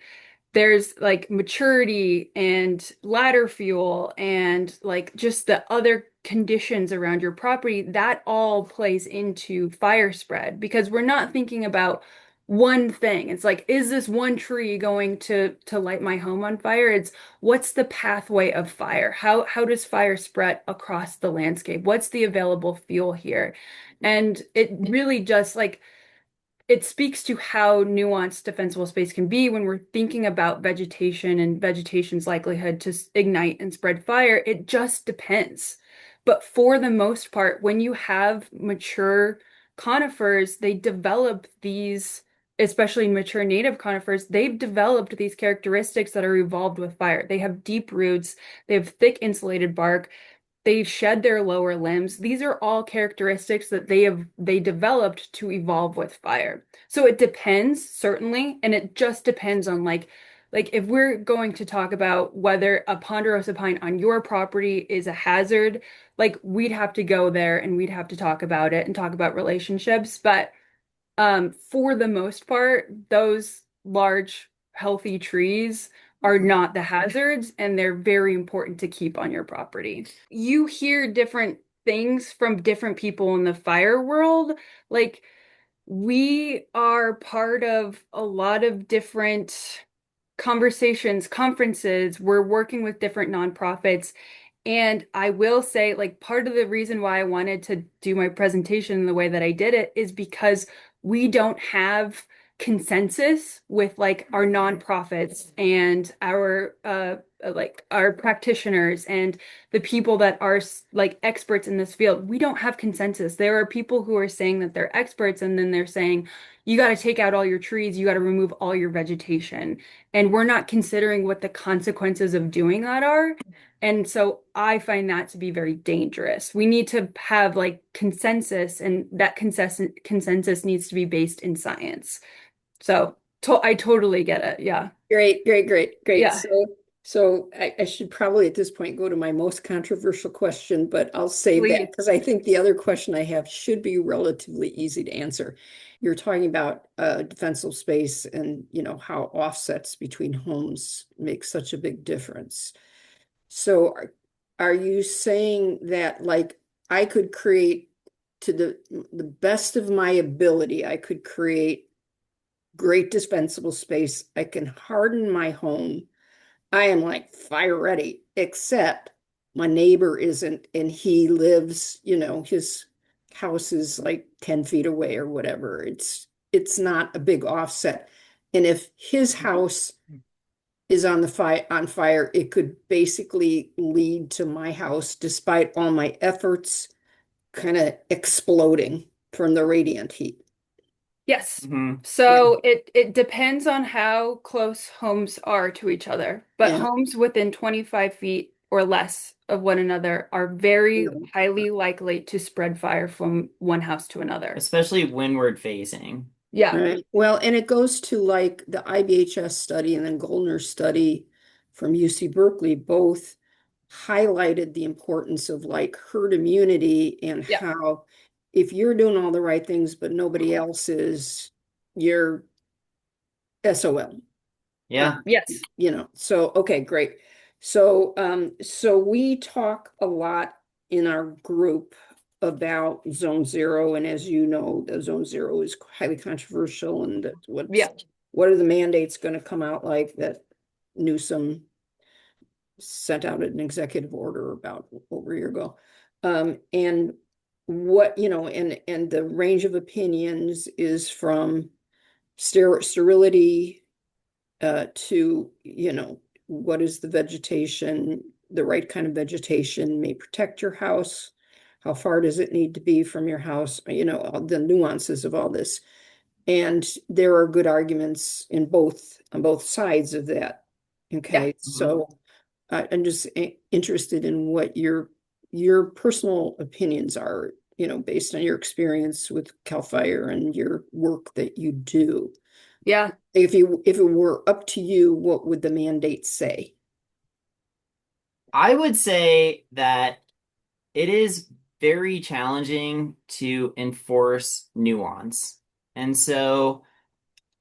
There's like maturity and ladder fuel and like just the other conditions around your property that all plays into fire spread because we're not thinking about one thing. It's like, is this one tree going to light my home on fire? It's what's the pathway of fire? How does fire spread across the landscape? What's the available fuel here? And it really just like it speaks to how nuanced defensible space can be when we're thinking about vegetation and vegetation's likelihood to ignite and spread fire. It just depends. But for the most part, when you have mature conifers, they develop these, especially mature native conifers, they've developed these characteristics that are evolved with fire. They have deep roots, they have thick insulated bark, they shed their lower limbs. These are all characteristics that they developed to evolve with fire. So it depends, certainly, and it just depends on like if we're going to talk about whether a ponderosa pine on your property is a hazard, like we'd have to go there and we'd have to talk about it and talk about relationships. But for the most part, those large, healthy trees are not the hazards, and they're very important to keep on your property. You hear different things from different people in the fire world. Like, we are part of a lot of different conversations, conferences. We're working with different nonprofits. And I will say, like, part of the reason why I wanted to do my presentation in the way that I did it is because we don't have consensus with like our nonprofits and our like our practitioners and the people that are like experts in this field. We don't have consensus. There are people who are saying that they're experts, and then they're saying you got to take out all your trees, you got to remove all your vegetation. And we're not considering what the consequences of doing that are. And so I find that to be very dangerous. We need to have like consensus, and that consensus needs to be based in science. So I totally get it. Yeah. Great, great, great, great. Yeah. So I should probably at this point go to my most controversial question, but I'll save that Please. because I think the other question I have should be relatively easy to answer. You're talking about defensible space and how offsets between homes make such a big difference. So are you saying that like I could create to the best of my ability, I could create great defensible space. I can harden my home. I am like fire ready, except my neighbor isn't, and he lives, his house is like 10 feet away or whatever. It's not a big offset. And if his house is on fire, it could basically lead to my house, despite all my efforts, kind of exploding from the radiant heat. Yes. Mhm. So it depends on how close homes are to each other, but Yeah. homes within 25 feet or less of one another are very Yeah. highly likely to spread fire from one house to another. Especially windward facing. Yeah. Right. Well, and it goes to like the IBHS study and then Goldner's study from UC Berkeley, both highlighted the importance of like herd immunity and Yeah. how if you're doing all the right things, but nobody else is, you're SOL. Yeah. Yes. So okay, great. So we talk a lot in our group about zone zero, and as you know, the zone zero is highly controversial, and Yeah. what are the mandates going to come out like that Newsom sent out an executive order about over a year ago. And what, and the range of opinions is from sterility to, what is the vegetation, the right kind of vegetation may protect your house. How far does it need to be from your house? All the nuances of all this. And there are good arguments on both sides of that. Yeah. Okay, so I'm just interested in what your personal opinions are, based on your experience with CAL FIRE and your work that you do. Yeah. If it were up to you, what would the mandate say? I would say that it is very challenging to enforce nuance. And so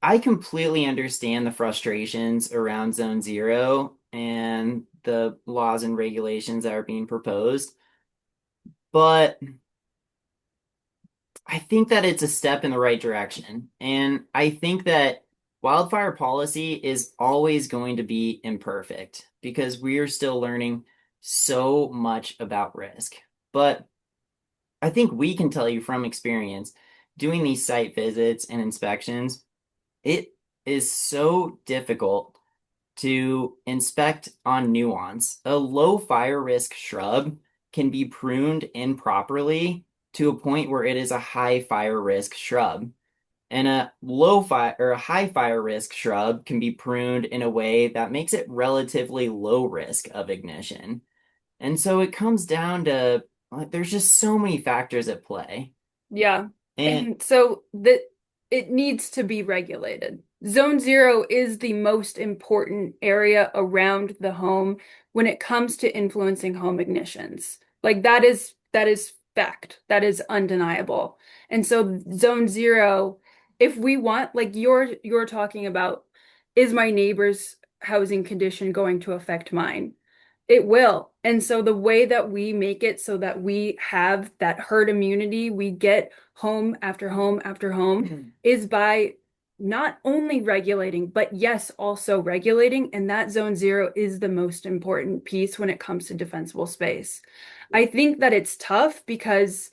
I completely understand the frustrations around Zone Zero and the laws and regulations that are being proposed. But I think that it's a step in the right direction. And I think that wildfire policy is always going to be imperfect because we are still learning so much about risk. But I think we can tell you from experience doing these site visits and inspections, it is so difficult to inspect on nuance. A low fire risk shrub can be pruned improperly to a point where it is a high fire risk shrub. And a low fire or a high fire risk shrub can be pruned in a way that makes it relatively low risk of ignition. And so it comes down to there's just so many factors at play. Yeah. And And so that it needs to be regulated. Zone zero is the most important area around the home when it comes to influencing home ignitions. Like that is fact. That is undeniable. And so zone zero, if we want, like you're talking about, is my neighbor's housing condition going to affect mine? It will. And so the way that we make it so that we have that herd immunity, we get home after home after home, is by not only regulating, but yes, also regulating. And that zone zero is the most important piece when it comes to defensible space. I think that it's tough because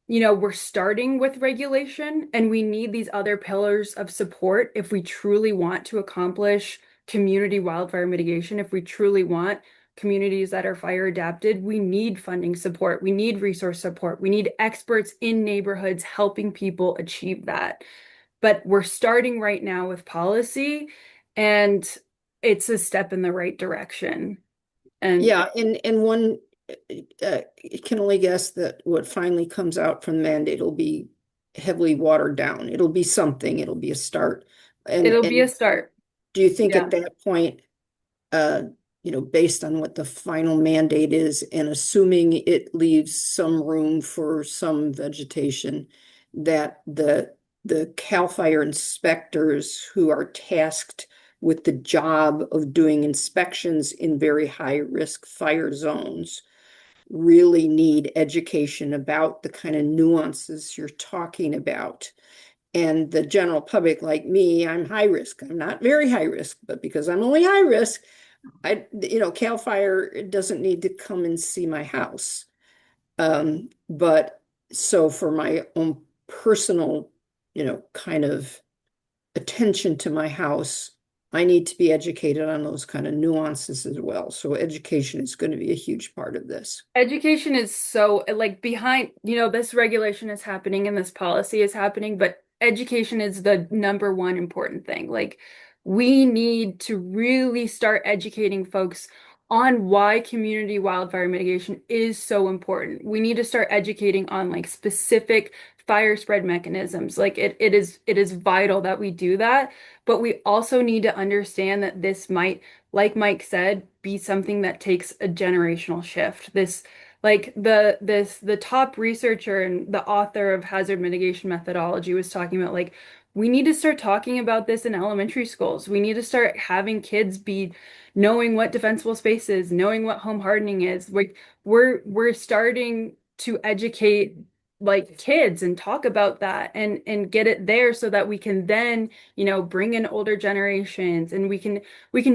we're starting with regulation and we need these other pillars of support if we truly want to accomplish community wildfire mitigation, if we truly want communities that are fire adapted, we need funding support, we need resource support, we need experts in neighborhoods helping people achieve that. But we're starting right now with policy, and it's a step in the right direction. And Yeah, and one can only guess that what finally comes out from the mandate will be heavily watered down. It'll be something, it'll be a start. it'll be a And start. do you think Yeah. at that point, uh, based on what the final mandate is, and assuming it leaves some room for some vegetation, that the CAL FIRE inspectors who are tasked with the job of doing inspections in very high risk fire zones really need education about the kind of nuances you're talking about? And the general public, like me, I'm high risk. I'm not very high risk, but because I'm only high risk, CAL FIRE doesn't need to come and see my house. But so for my own personal, kind of attention to my house, I need to be educated on those kind of nuances as well. So education is going to be a huge part of this. Education is so like behind, this regulation is happening and this policy is happening, but education is the number one important thing. Like we need to really start educating folks on why community wildfire mitigation is so important. We need to start educating on like specific fire spread mechanisms. Like it is vital that we do that, but we also need to understand that this might, like Mike said, be something that takes a generational shift. The top researcher and the author of hazard mitigation methodology was talking about like we need to start talking about this in elementary schools. We need to start having kids be knowing what defensible space is, knowing what home hardening is. Like we're starting to educate like kids and talk about that and get it there so that we can then, bring in older generations and we can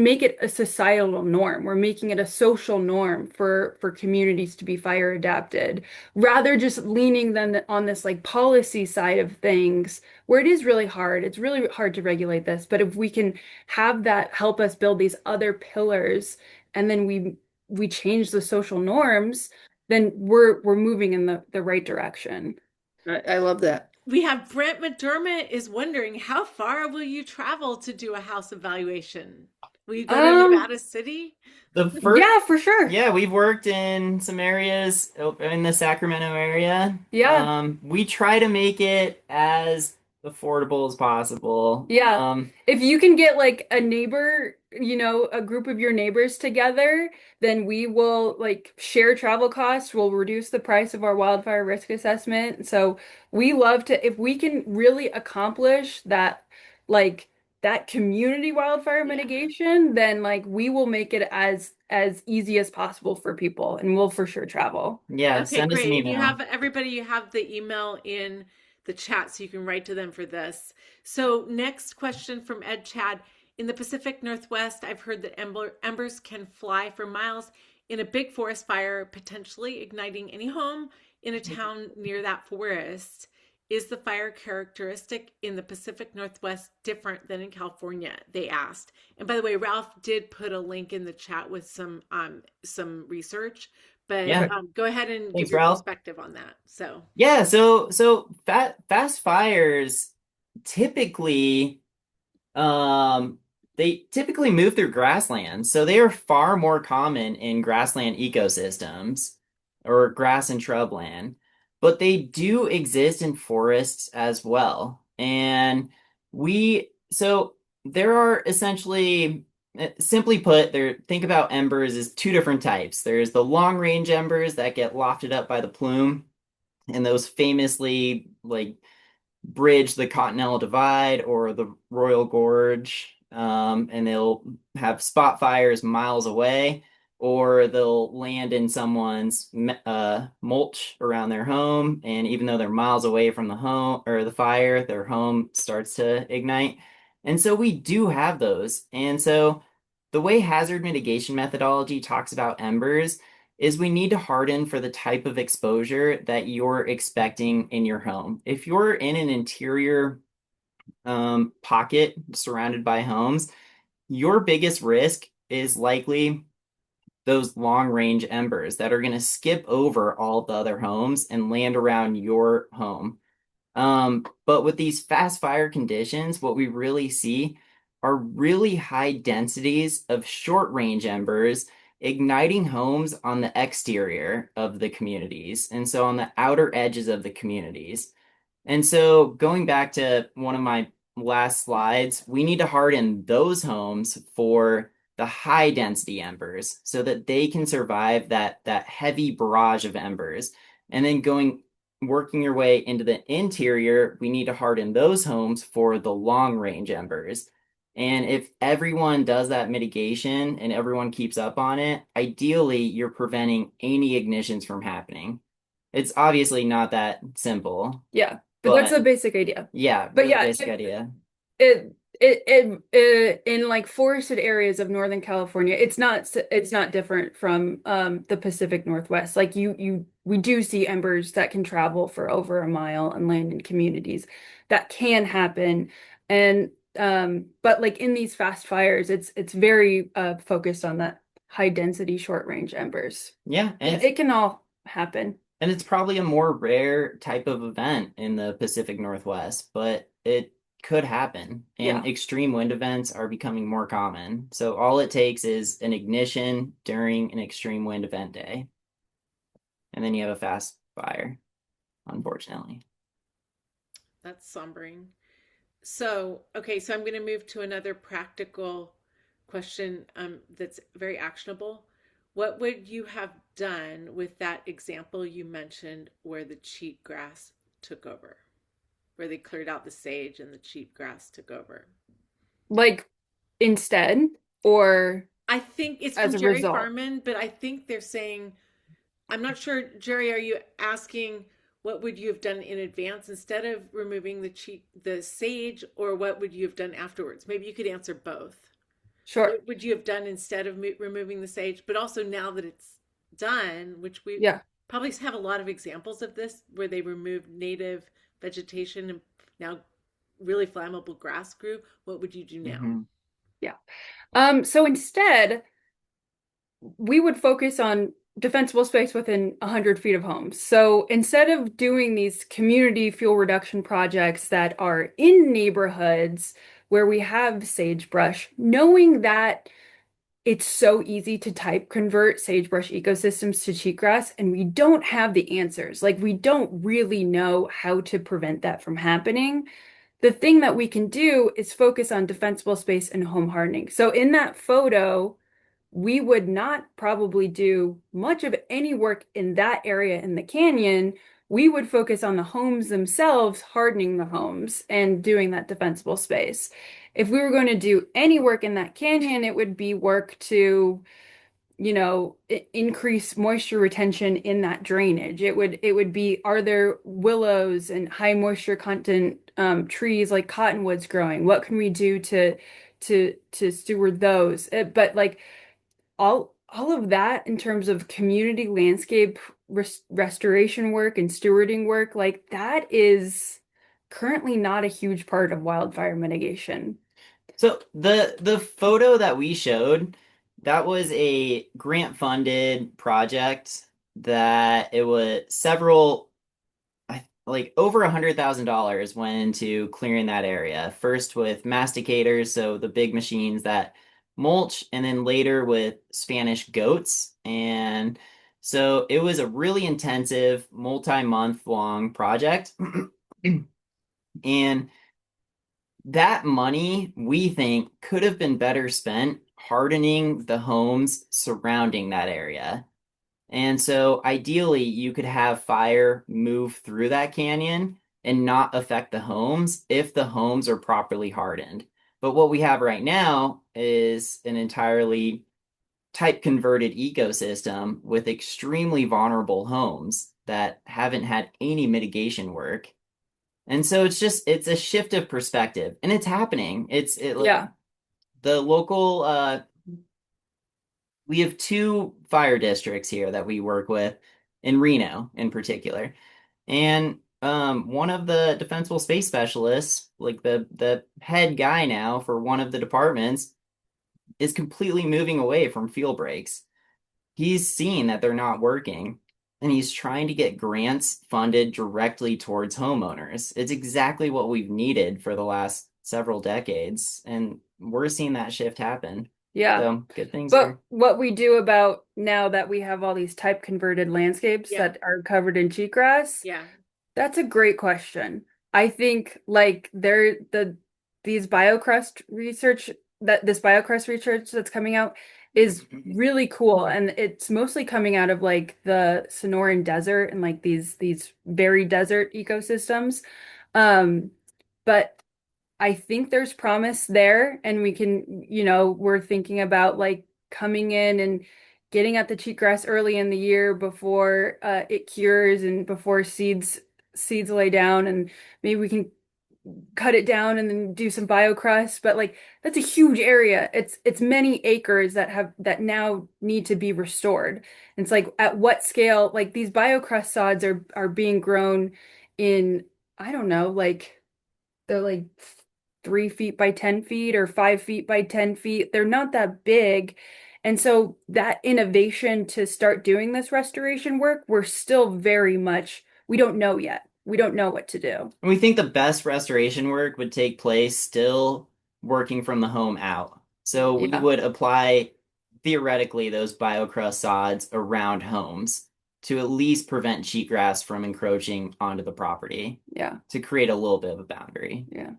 make it a societal norm. We're making it a social norm for communities to be fire adapted, rather just leaning then on this like policy side of things where it is really hard. It's really hard to regulate this, but if we can have that help us build these other pillars and then we change the social norms, then we're moving in the right direction. I love that. We have Brent McDermott is wondering, how far will you travel to do a house evaluation? Will you go to Um, Nevada City? the first, yeah, for sure. yeah, we've worked in some areas in the Sacramento area. Yeah. We try to make it as affordable as possible. Yeah. If you can get like a neighbor, a group of your neighbors together, then we will like share travel costs. We'll reduce the price of our wildfire risk assessment. So we love to, if we can really accomplish that, like that community wildfire Yeah. mitigation, then like we will make it as easy as possible for people and we'll for sure travel. Yeah, Okay, send us an great. And you email. have everybody, you have the email in the chat so you can write to them for this. So, next question from Ed Chad. In the Pacific Northwest, I've heard that embers can fly for miles in a big forest fire, potentially igniting any home in a town near that forest. is the fire characteristic in the Pacific Northwest different than in California? They asked. And by the way, Ralph did put a link in the chat with some research, but Yeah. Perfect. go ahead and give Thanks, your Ralph. perspective on that. So, Yeah, so fast fires typically um they typically move through grasslands. So they are far more common in grassland ecosystems or grass and shrubland. But they do exist in forests as well. And so there are essentially simply put, think about embers as two different types. There's the long range embers that get lofted up by the plume and those famously like bridge the Continental Divide or the Royal Gorge, and they'll have spot fires miles away, or they'll land in someone's mulch around their home, and even though they're miles away from the home or the fire, their home starts to ignite. And so we do have those. And so the way hazard mitigation methodology talks about embers is we need to harden for the type of exposure that you're expecting in your home. If you're in an interior pocket surrounded by homes, your biggest risk is likely those long range embers that are going to skip over all the other homes and land around your home. But with these fast fire conditions, what we really see are really high densities of short range embers igniting homes on the exterior of the communities. And so on the outer edges of the communities. And so going back to one of my last slides, we need to harden those homes for the high density embers so that they can survive that heavy barrage of embers. And then working your way into the interior, we need to harden those homes for the long range embers. And if everyone does that mitigation and everyone keeps up on it, ideally you're preventing any ignitions from happening. It's obviously not that simple, Yeah, but that's but the basic idea. yeah, But the yeah, basic idea. it in like forested areas of Northern California, it's not different from the Pacific Northwest. Like we do see embers that can travel for over a mile and land in communities. That can happen. And but like in these fast fires, it's very focused on that high density short range embers. Yeah, Yeah, it can all happen. and it's probably a more rare type of event in the Pacific Northwest, but it could happen. And Yeah. extreme wind events are becoming more common. So all it takes is an ignition during an extreme wind event day. And then you have a fast fire, unfortunately. that's sombering. So, okay, so I'm going to move to another practical question that's very actionable. What would you have done with that example you mentioned where the cheap grass took over, where they cleared out the sage and the cheap grass took over? Like instead or I think it's as from a Jerry result. Farman, but I think they're saying, I'm not sure, Jerry, are you asking what would you have done in advance instead of removing the sage, or what would you have done afterwards? Maybe you could answer both. Sure. What would you have done instead of removing the sage? But also now that it's done, which we Yeah. probably have a lot of examples of this where they removed native vegetation and now really flammable grass grew, what would you do now? Mhm. Yeah. So instead, we would focus on defensible space within 100 feet of homes. So instead of doing these community fuel reduction projects that are in neighborhoods where we have sagebrush, knowing that it's so easy to type convert sagebrush ecosystems to cheatgrass, and we don't have the answers. Like, we don't really know how to prevent that from happening. The thing that we can do is focus on defensible space and home hardening. So in that photo, we would not probably do much of any work in that area in the canyon. We would focus on the homes themselves, hardening the homes and doing that defensible space. If we were going to do any work in that canyon, it would be work to, increase moisture retention in that drainage. It would be, are there willows and high moisture content trees like cottonwoods growing? What can we do to steward those? But like all of that in terms of community landscape restoration work and stewarding work, like that is currently not a huge part of wildfire mitigation. So the photo that we showed, that was a grant-funded project that it was several, like over $100,000 went into clearing that area. First with masticators, so the big machines that mulch, and then later with Spanish goats. And so it was a really intensive, multi-month long project. And that money, we think, could have been better spent hardening the homes surrounding that area. And so ideally, you could have fire move through that canyon and not affect the homes if the homes are properly hardened. But what we have right now is an entirely type converted ecosystem with extremely vulnerable homes that haven't had any mitigation work. And so it's a shift of perspective, and it's happening. It like Yeah. the local we have two fire districts here that we work with in Reno in particular. And one of the defensible space specialists, like the head guy now for one of the departments, is completely moving away from field breaks. He's seen that they're not working, and he's trying to get grants funded directly towards homeowners. It's exactly what we've needed for the last several decades, and we're seeing that shift happen. Yeah. So good things But are. what we do about now that we have all these type converted landscapes Yeah. that are covered in cheatgrass, Yeah. that's a great question. I think like these biocrust research this biocrust research that's coming out is really cool, and it's mostly coming out of like the Sonoran Desert and like these very desert ecosystems. Um, but I think there's promise there, and we can, we're thinking about like coming in and getting at the cheatgrass early in the year before it cures and before seeds lay down, and maybe we can cut it down and then do some biocrust. But like that's a huge area. It's many acres that now need to be restored. And it's like at what scale? Like these biocrust sods are being grown in, I don't know, like they're like 3 feet by 10 feet or 5 feet by 10 feet. They're not that big. And so that innovation to start doing this restoration work, we're still very much, we don't know yet. We don't know what to do. And we think the best restoration work would take place still working from the home out. So we Yeah, would apply theoretically those biocrust sods around homes to at least prevent cheatgrass from encroaching onto the property yeah, to create a little bit of a boundary. yeah.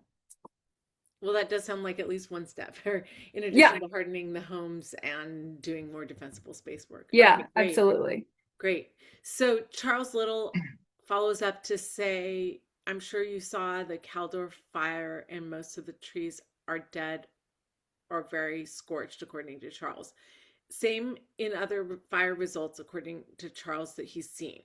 Well, that does sound like at least one step, or in Yeah, addition to hardening the homes and doing more defensible space work. yeah, Okay, great, absolutely. great. So Charles Little follows up to say, I'm sure you saw the Caldor fire and most of the trees are dead or very scorched, according to Charles. Same in other fire results, according to Charles, that he's seen.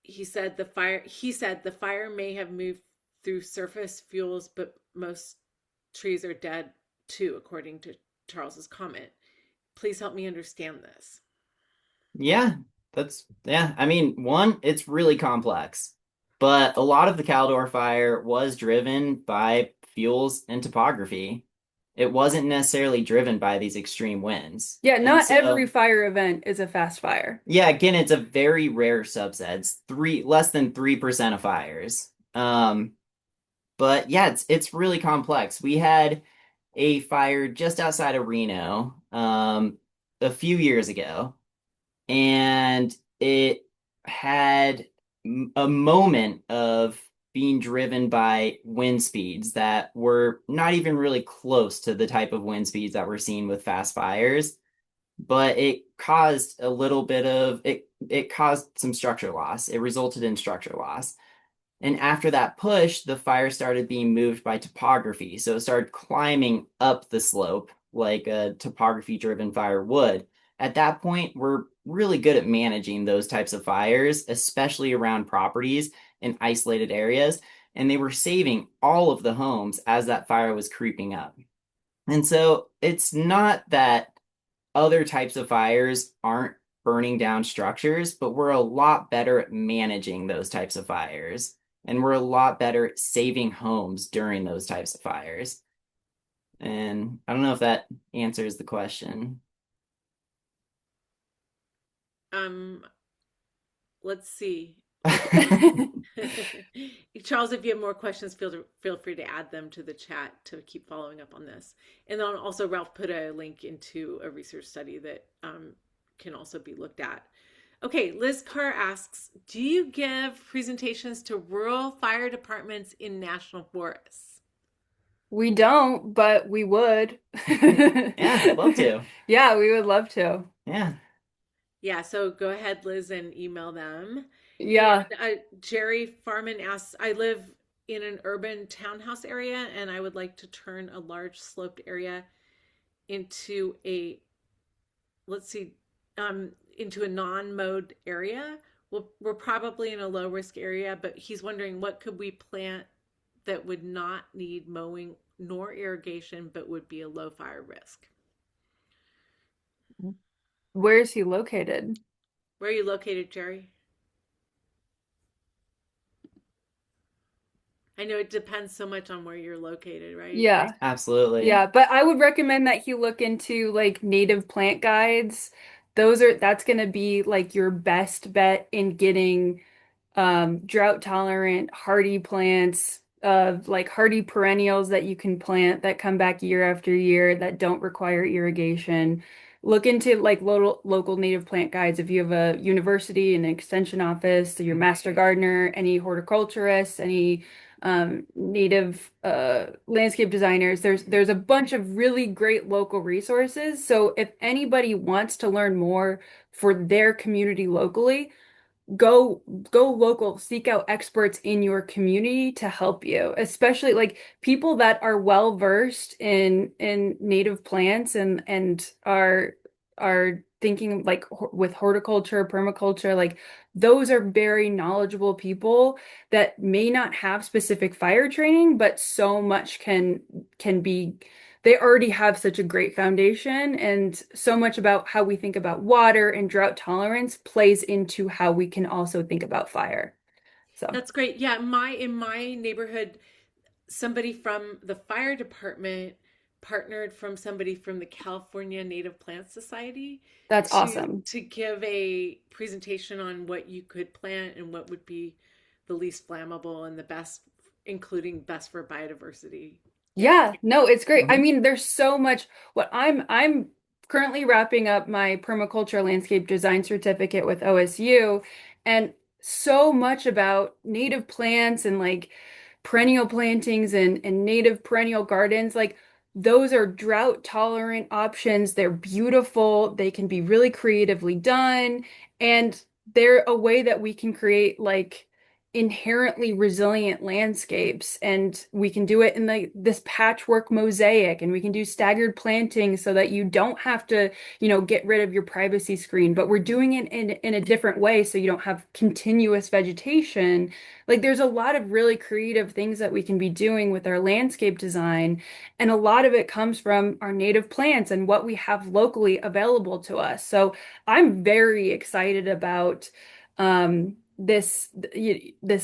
He said the fire may have moved through surface fuels, but most trees are dead too, according to Charles's comment. Please help me understand this. Yeah, yeah. I mean, one, it's really complex, but a lot of the Caldor fire was driven by fuels and topography. It wasn't necessarily driven by these extreme winds. Yeah, And not every so, fire event is a fast fire. yeah, again, it's a very rare subset. It's less than 3% of fires. But yeah, it's really complex. We had a fire just outside of Reno, a few years ago, and it had a moment of being driven by wind speeds that were not even really close to the type of wind speeds that we're seeing with fast fires, but it caused a little bit of it caused some structure loss. It resulted in structure loss. And after that push, the fire started being moved by topography. So it started climbing up the slope like a topography driven fire would. At that point, we're really good at managing those types of fires, especially around properties in isolated areas. And they were saving all of the homes as that fire was creeping up. And so it's not that other types of fires aren't burning down structures, but we're a lot better at managing those types of fires. and we're a lot better at saving homes during those types of fires. And I don't know if that answers the question. Um, let's see. Charles, if you have more questions, feel free to add them to the chat to keep following up on this. And then also, Ralph put a link into a research study that can also be looked at. Okay, Liz Carr asks, do you give presentations to rural fire departments in national forests? We don't, but we would. Yeah, love to. Yeah, we would love to. Yeah. Yeah, so go ahead, Liz, and email them. Yeah. And Jerry Farman asks, I live in an urban townhouse area and I would like to turn a large sloped area into a, let's see, into a non-mowed area. We're probably in a low risk area, but he's wondering what could we plant that would not need mowing nor irrigation, but would be a low fire risk. Where is he located? Where are you located, Jerry? I know it depends so much on where you're located, right? Yeah. Absolutely. Yeah, but I would recommend that he look into like native plant guides. That's going to be like your best bet in getting drought tolerant, hardy plants, like hardy perennials that you can plant that come back year after year that don't require irrigation. Look into like local native plant guides if you have a university, an extension office, your master gardener, any horticulturists, any native landscape designers. There's a bunch of really great local resources. So if anybody wants to learn more for their community locally, go local, seek out experts in your community to help you, especially like people that are well versed in native plants and are thinking like with horticulture, permaculture, like those are very knowledgeable people that may not have specific fire training, but so much can be they already have such a great foundation, and so much about how we think about water and drought tolerance plays into how we can also think about fire. So That's great. Yeah, in my neighborhood, somebody from the fire department partnered from somebody from the California Native Plant Society that's awesome. to give a presentation on what you could plant and what would be the least flammable and the best, including best for biodiversity. Yeah. Yeah, no, it's great. I Mhm. mean, there's so much what I'm currently wrapping up my permaculture landscape design certificate with OSU, and so much about native plants and like perennial plantings and native perennial gardens. Like those are drought tolerant options. They're beautiful. They can be really creatively done, and they're a way that we can create like inherently resilient landscapes, and we can do it in this patchwork mosaic, and we can do staggered planting so that you don't have to get rid of your privacy screen, but we're doing it in a different way so you don't have continuous vegetation. Like there's a lot of really creative things that we can be doing with our landscape design, and a lot of it comes from our native plants and what we have locally available to us. So I'm very excited about this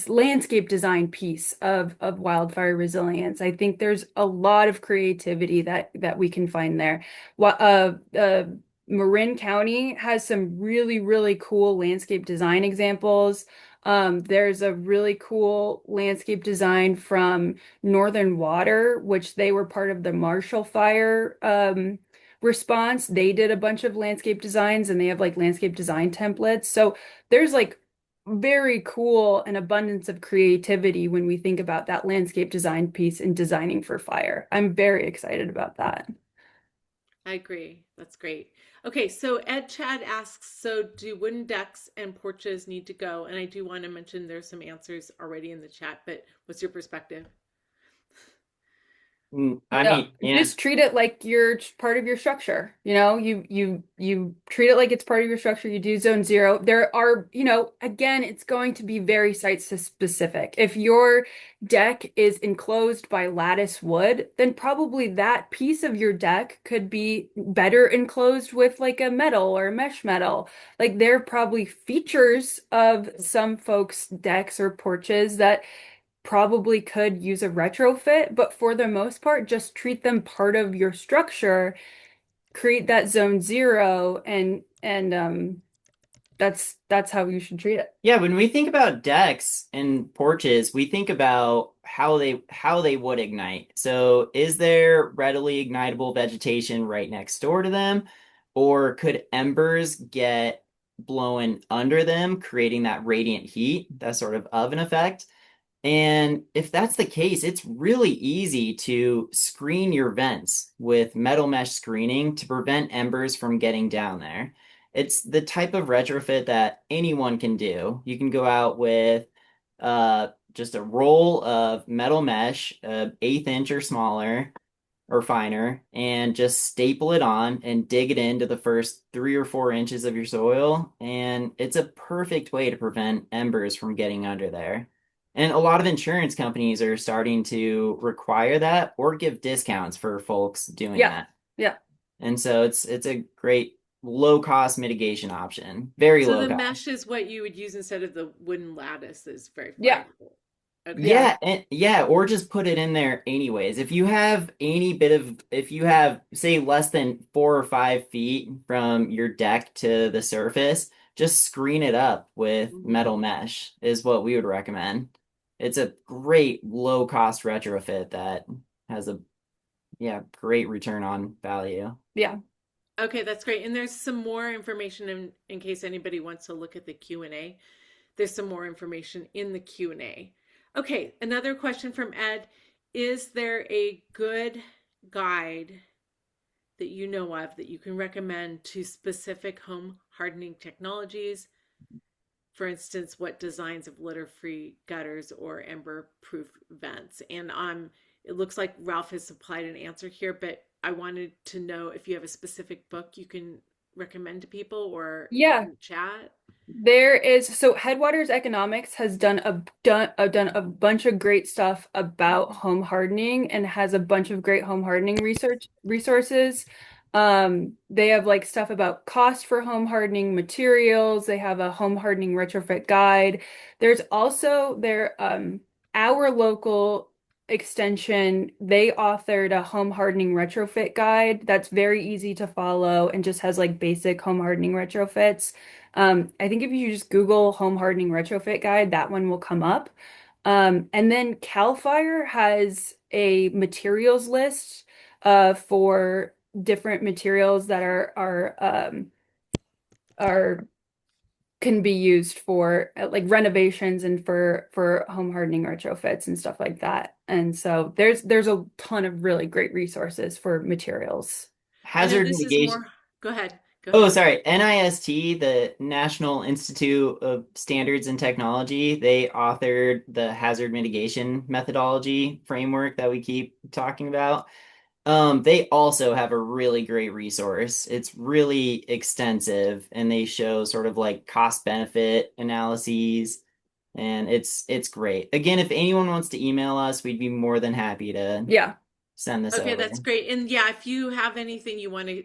landscape design piece of wildfire resilience. I think there's a lot of creativity that we can find there. Marin County has some really cool landscape design examples. There's a really cool landscape design from Northern Water, which they were part of the Marshall Fire response. They did a bunch of landscape designs and they have like landscape design templates. So there's like very cool and abundance of creativity when we think about that landscape design piece in designing for fire. I'm very excited about that. I agree. That's great. Okay, so Ed Chad asks, so do wooden decks and porches need to go? And I do want to mention there's some answers already in the chat, but what's your perspective? I No, mean, yeah. just treat it like you're part of your structure. You treat it like it's part of your structure. You do zone zero. There are, again, it's going to be very site specific. If your deck is enclosed by lattice wood, then probably that piece of your deck could be better enclosed with like a metal or a mesh metal. Like there are probably features of some folks' decks or porches that probably could use a retrofit, but for the most part, just treat them part of your structure, create that zone zero, and that's how you should treat it. Yeah, when we think about decks and porches, we think about how they would ignite. So, is there readily ignitable vegetation right next door to them, or could embers get blown under them, creating that radiant heat, that sort of oven effect? And if that's the case, it's really easy to screen your vents with metal mesh screening to prevent embers from getting down there. It's the type of retrofit that anyone can do. You can go out with just a roll of metal mesh, 1/8 inch or smaller or finer, and just staple it on and dig it into the first 3 or 4 inches of your soil. And it's a perfect way to prevent embers from getting under there. And a lot of insurance companies are starting to require that or give discounts for folks doing Yeah. that. Yeah. And so it's a great low cost mitigation option. Very So low the cost. mesh is what you would use instead of the wooden lattice that's very Yeah. flexible. Okay. Yeah. Yeah, or just put it in there anyways. If you have, say, less than 4 or 5 feet from your deck to the surface, just screen it up with Mhm. metal mesh is what we would recommend. It's a great low cost retrofit that has a, yeah, great return on value. Yeah. Okay, that's great. And there's some more information in case anybody wants to look at the Q&A. There's some more information in the Q&A. Okay, another question from Ed. Is there a good guide that you know of that you can recommend to specific home hardening technologies? For instance, what designs of litter-free gutters or ember-proof vents? And it looks like Ralph has supplied an answer here, but I wanted to know if you have a specific book you can recommend to people or Yeah. in chat. There is so Headwaters Economics has done a bunch of great stuff about home hardening and has a bunch of great home hardening resources. They have like stuff about cost for home hardening materials. They have a home hardening retrofit guide. There's also our local extension. They authored a home hardening retrofit guide that's very easy to follow and just has like basic home hardening retrofits. I think if you just Google home hardening retrofit guide, that one will come up. And then CAL FIRE has a materials list for different materials that are can be used for like renovations and for home hardening retrofits and stuff like that. And so there's a ton of really great resources for materials. I know Hazard this is mitigation. more, go ahead, go Oh, ahead. sorry. NIST, the National Institute of Standards and Technology, they authored the hazard mitigation methodology framework that we keep talking about. They also have a really great resource. It's really extensive and they show sort of like cost benefit analyses and it's great. Again, if anyone wants to email us, we'd be more than happy to Yeah. send this Okay, over. that's great. And yeah, if you have anything you want to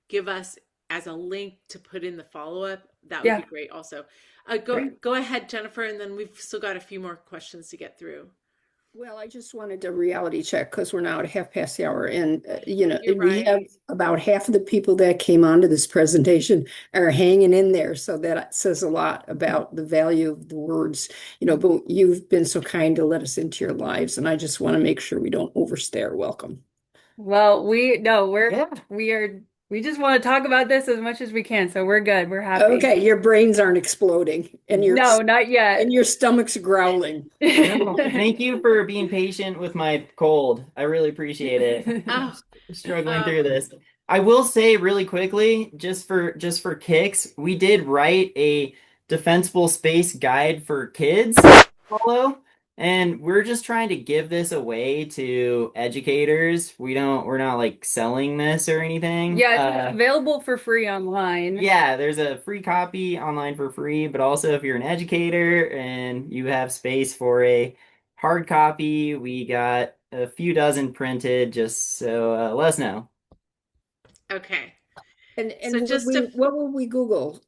give us as a link to put in the follow-up, that would be Yeah. great also. Great. Go ahead, Jennifer, and then we've still got a few more questions to get through. Well, I just wanted to reality check because we're now at half past the hour, and You're we right. have about half of the people that came onto this presentation are hanging in there, so that says a lot about the value of the words. But you've been so kind to let us into your lives, and I just want to make sure we don't overstay our welcome. Well, we no, Yeah. we just want to talk about this as much as we can, so we're good. We're happy. Okay, your brains aren't exploding, and No, not and yet. your stomach's growling. No, thank you for being patient with my cold. I really appreciate it. Oh, Struggling um, through this. I will say really quickly, just for kicks, we did write a defensible space guide for kids to follow, and we're just trying to give this away to educators. We're not like selling this or anything. Yeah, it's available for free online. Yeah, there's a free copy online for free, but also if you're an educator and you have space for a hard copy, we got a few dozen printed, just so let us know. okay. And So just to, what would we Google?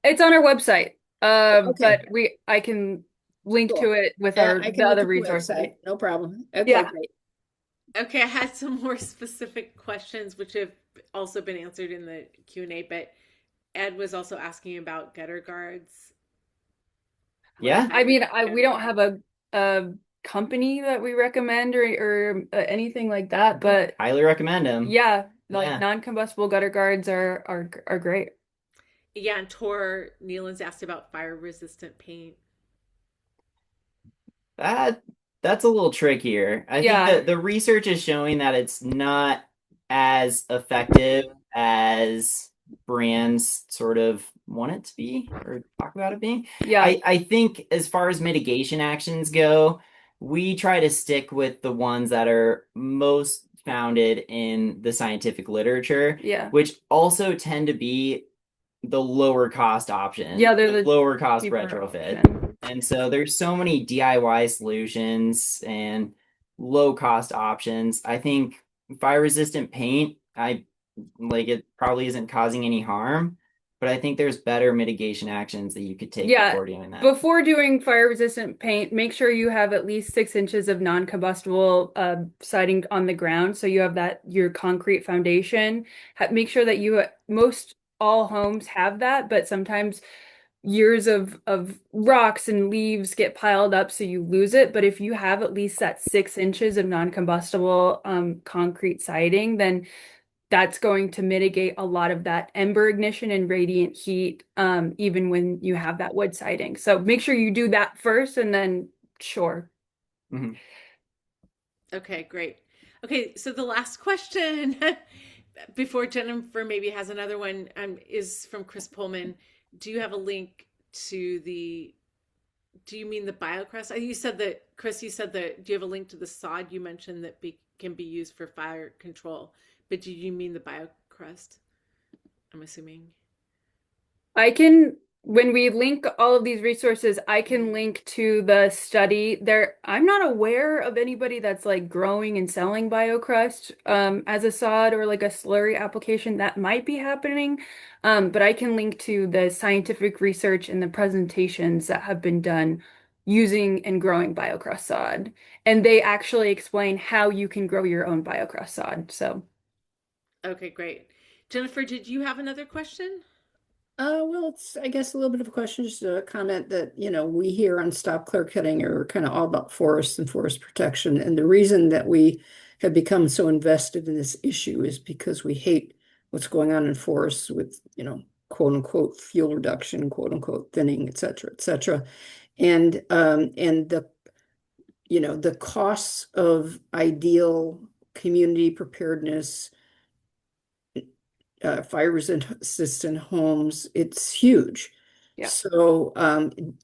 It's on our website. Okay. But I can link to Cool. it with I the can look other at the resources. website, no problem. Okay, Yeah. great. Okay, I had some more specific questions which have also been answered in the Q&A, but Ed was also asking about gutter guards, what Yeah, I type of mean, we gutter don't guard. have a company that we recommend or anything like that, but highly recommend them. yeah, like Yeah. non-combustible gutter guards are great. Yeah, and Tor Nealon's asked about fire resistant paint. That that's a little trickier. I think Yeah. that the research is showing that it's not as effective as brands sort of want it to be or talk about it being. Yeah. I think as far as mitigation actions go, we try to stick with the ones that are most founded in the scientific literature, Yeah. which also tend to be the lower cost option, Yeah, they're the the lower cost cheaper retrofit. option. And so there's so many DIY solutions and low cost options. I think fire resistant paint, I like it probably isn't causing any harm, but I think there's better mitigation actions that you could take Yeah, before doing that. before doing fire resistant paint, make sure you have at least 6 inches of non-combustible siding on the ground. So you have that your concrete foundation. Make sure that most all homes have that, but sometimes years of rocks and leaves get piled up, so you lose it. But if you have at least that 6 inches of non-combustible concrete siding, then that's going to mitigate a lot of that ember ignition and radiant heat, even when you have that wood siding. So make sure you do that first and then sure. Mhm. Okay, great. Okay, so the last question before Jennifer maybe has another one is from Chris Pullman. Do you have a link to the, do you mean the BioCrest? You said that, Chris, you said that, do you have a link to the sod you mentioned that can be used for fire control? But do you mean the BioCrest? I'm assuming. I can, when we link all of these resources, I can link to the study there. I'm not aware of anybody that's like growing and selling BioCrust as a sod or like a slurry application that might be happening. But I can link to the scientific research and the presentations that have been done using and growing BioCrust sod. And they actually explain how you can grow your own BioCrust sod. So Okay, great. Jennifer, did you have another question? Well, it's, I guess, a little bit of a question, just a comment that, we here on Stop Clearcutting are kind of all about forests and forest protection. And the reason that we have become so invested in this issue is because we hate what's going on in forests with, quote unquote, fuel reduction, quote unquote, thinning, et cetera, et cetera. And the costs of ideal community preparedness, fire resistant homes, it's huge. yeah. So,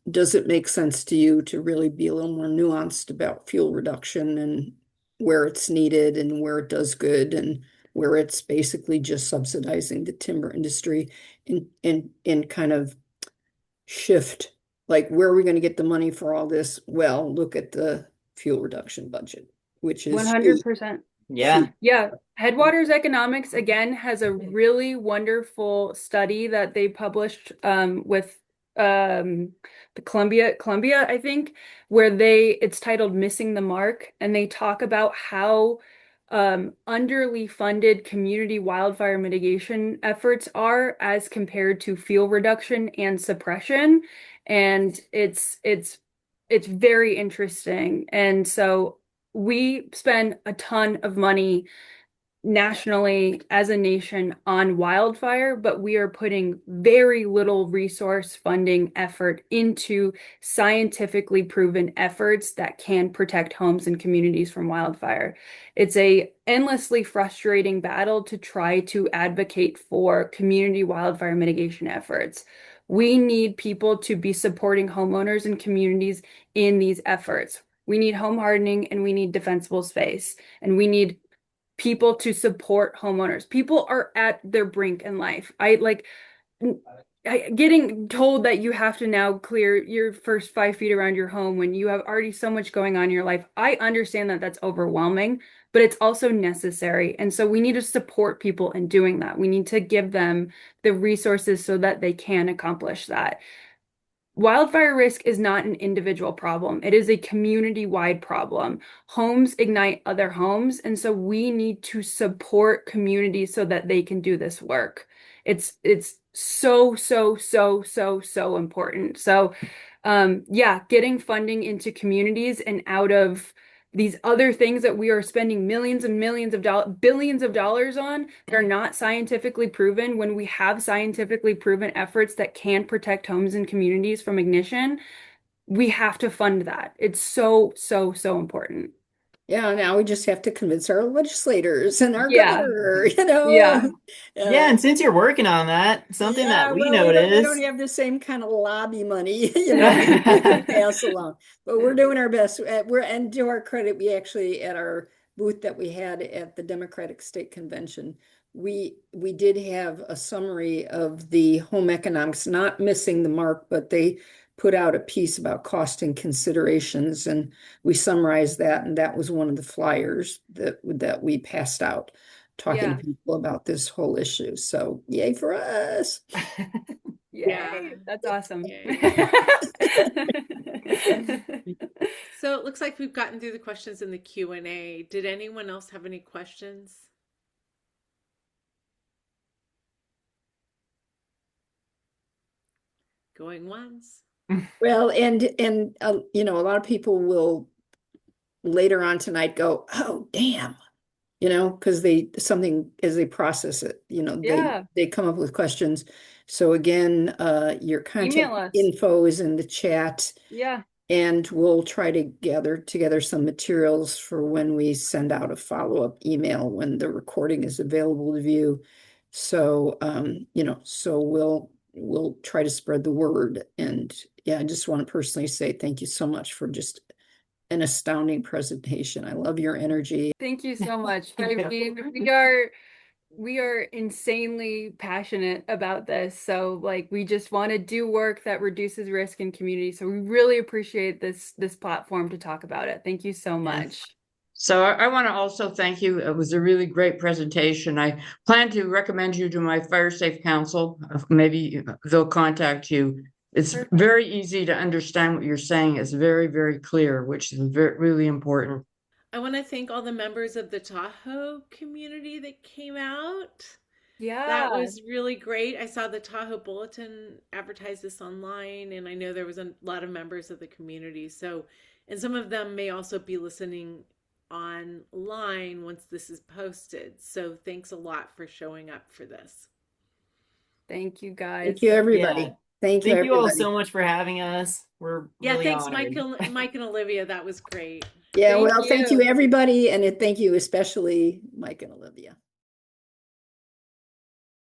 does it make sense to you to really be a little more nuanced about fuel reduction and where it's needed and where it does good and where it's basically just subsidizing the timber industry and kind of shift, like, where are we going to get the money for all this? Well, look at the fuel reduction budget, which is huge. 100%. Yeah. Yeah, Headwaters Economics again has a really wonderful study that they published with the Columbia, I think, where it's titled Missing the Mark, and they talk about how underly funded community wildfire mitigation efforts are as compared to fuel reduction and suppression. And it's very interesting. And so we spend a ton of money nationally as a nation on wildfire, but we are putting very little resource funding effort into scientifically proven efforts that can protect homes and communities from wildfire. It's a endlessly frustrating battle to try to advocate for community wildfire mitigation efforts. We need people to be supporting homeowners and communities in these efforts. We need home hardening and we need defensible space, and we need people to support homeowners. People are at their brink in life. Getting told that you have to now clear your first 5 feet around your home when you have already so much going on in your life. I understand that that's overwhelming, but it's also necessary. And so we need to support people in doing that. We need to give them the resources so that they can accomplish that. Wildfire risk is not an individual problem. It is a community-wide problem. Homes ignite other homes, and so we need to support communities so that they can do this work. It's so, so, so, so, so important. So, yeah, getting funding into communities and out of these other things that we are spending millions and millions of dollars, billions of dollars on that are not scientifically proven, when we have scientifically proven efforts that can protect homes and communities from ignition, we have to fund that. It's so, so, so important. Yeah, now we just have to convince our legislators and our Yeah, governor, yeah, Yeah, Uh, and since you're working on that, something yeah, that we well, we don't noticed. have the same kind of lobby money, to pass along. But we're doing our best. And to our credit, we actually at our booth that we had at the Democratic State Convention, we did have a summary of the home economics, not missing the mark, but they put out a piece about cost and considerations, and we summarized that, and that was one of the flyers that we passed out, talking to yeah. people about this whole issue. So yay for us. Yeah. Yay, that's awesome. Yay. So it looks like we've gotten through the questions in the Q&A. Did anyone else have any questions? Going once. Well, and a lot of people will later on tonight go, oh, damn, because something as they process it, Yeah, they come up with questions. So again, your contact email us. info is in the chat, Yeah, and we'll try to gather together some materials for when we send out a follow-up email when the recording is available to view. So, so we'll try to spread the word. And yeah, I just want to personally say thank you so much for just an astounding presentation. I love your energy. thank you so much. I Yeah. mean, we are insanely passionate about this. So like we just want to do work that reduces risk in community. So we really appreciate this platform to talk about it. Thank you so much. So I want to also thank you. It was a really great presentation. I plan to recommend you to my fire safe council. Maybe they'll contact you. It's Perfect. very easy to understand what you're saying. It's very, very clear, which is really important. I want to thank all the members of the Tahoe community that came out. That Yeah, was really great. I saw the Tahoe Bulletin advertise this online, and I know there was a lot of members of the community. So, and some of them may also be listening online once this is posted. So, thanks a lot for showing up for this. thank you guys. Thank you, everybody. Yeah. Thank you, Thank you all everybody. so much for having us. We're Yeah, really thanks, honored. Mike and Olivia. That was great. Yeah, Thank well, thank you, you. everybody. And thank you, especially Mike and Olivia.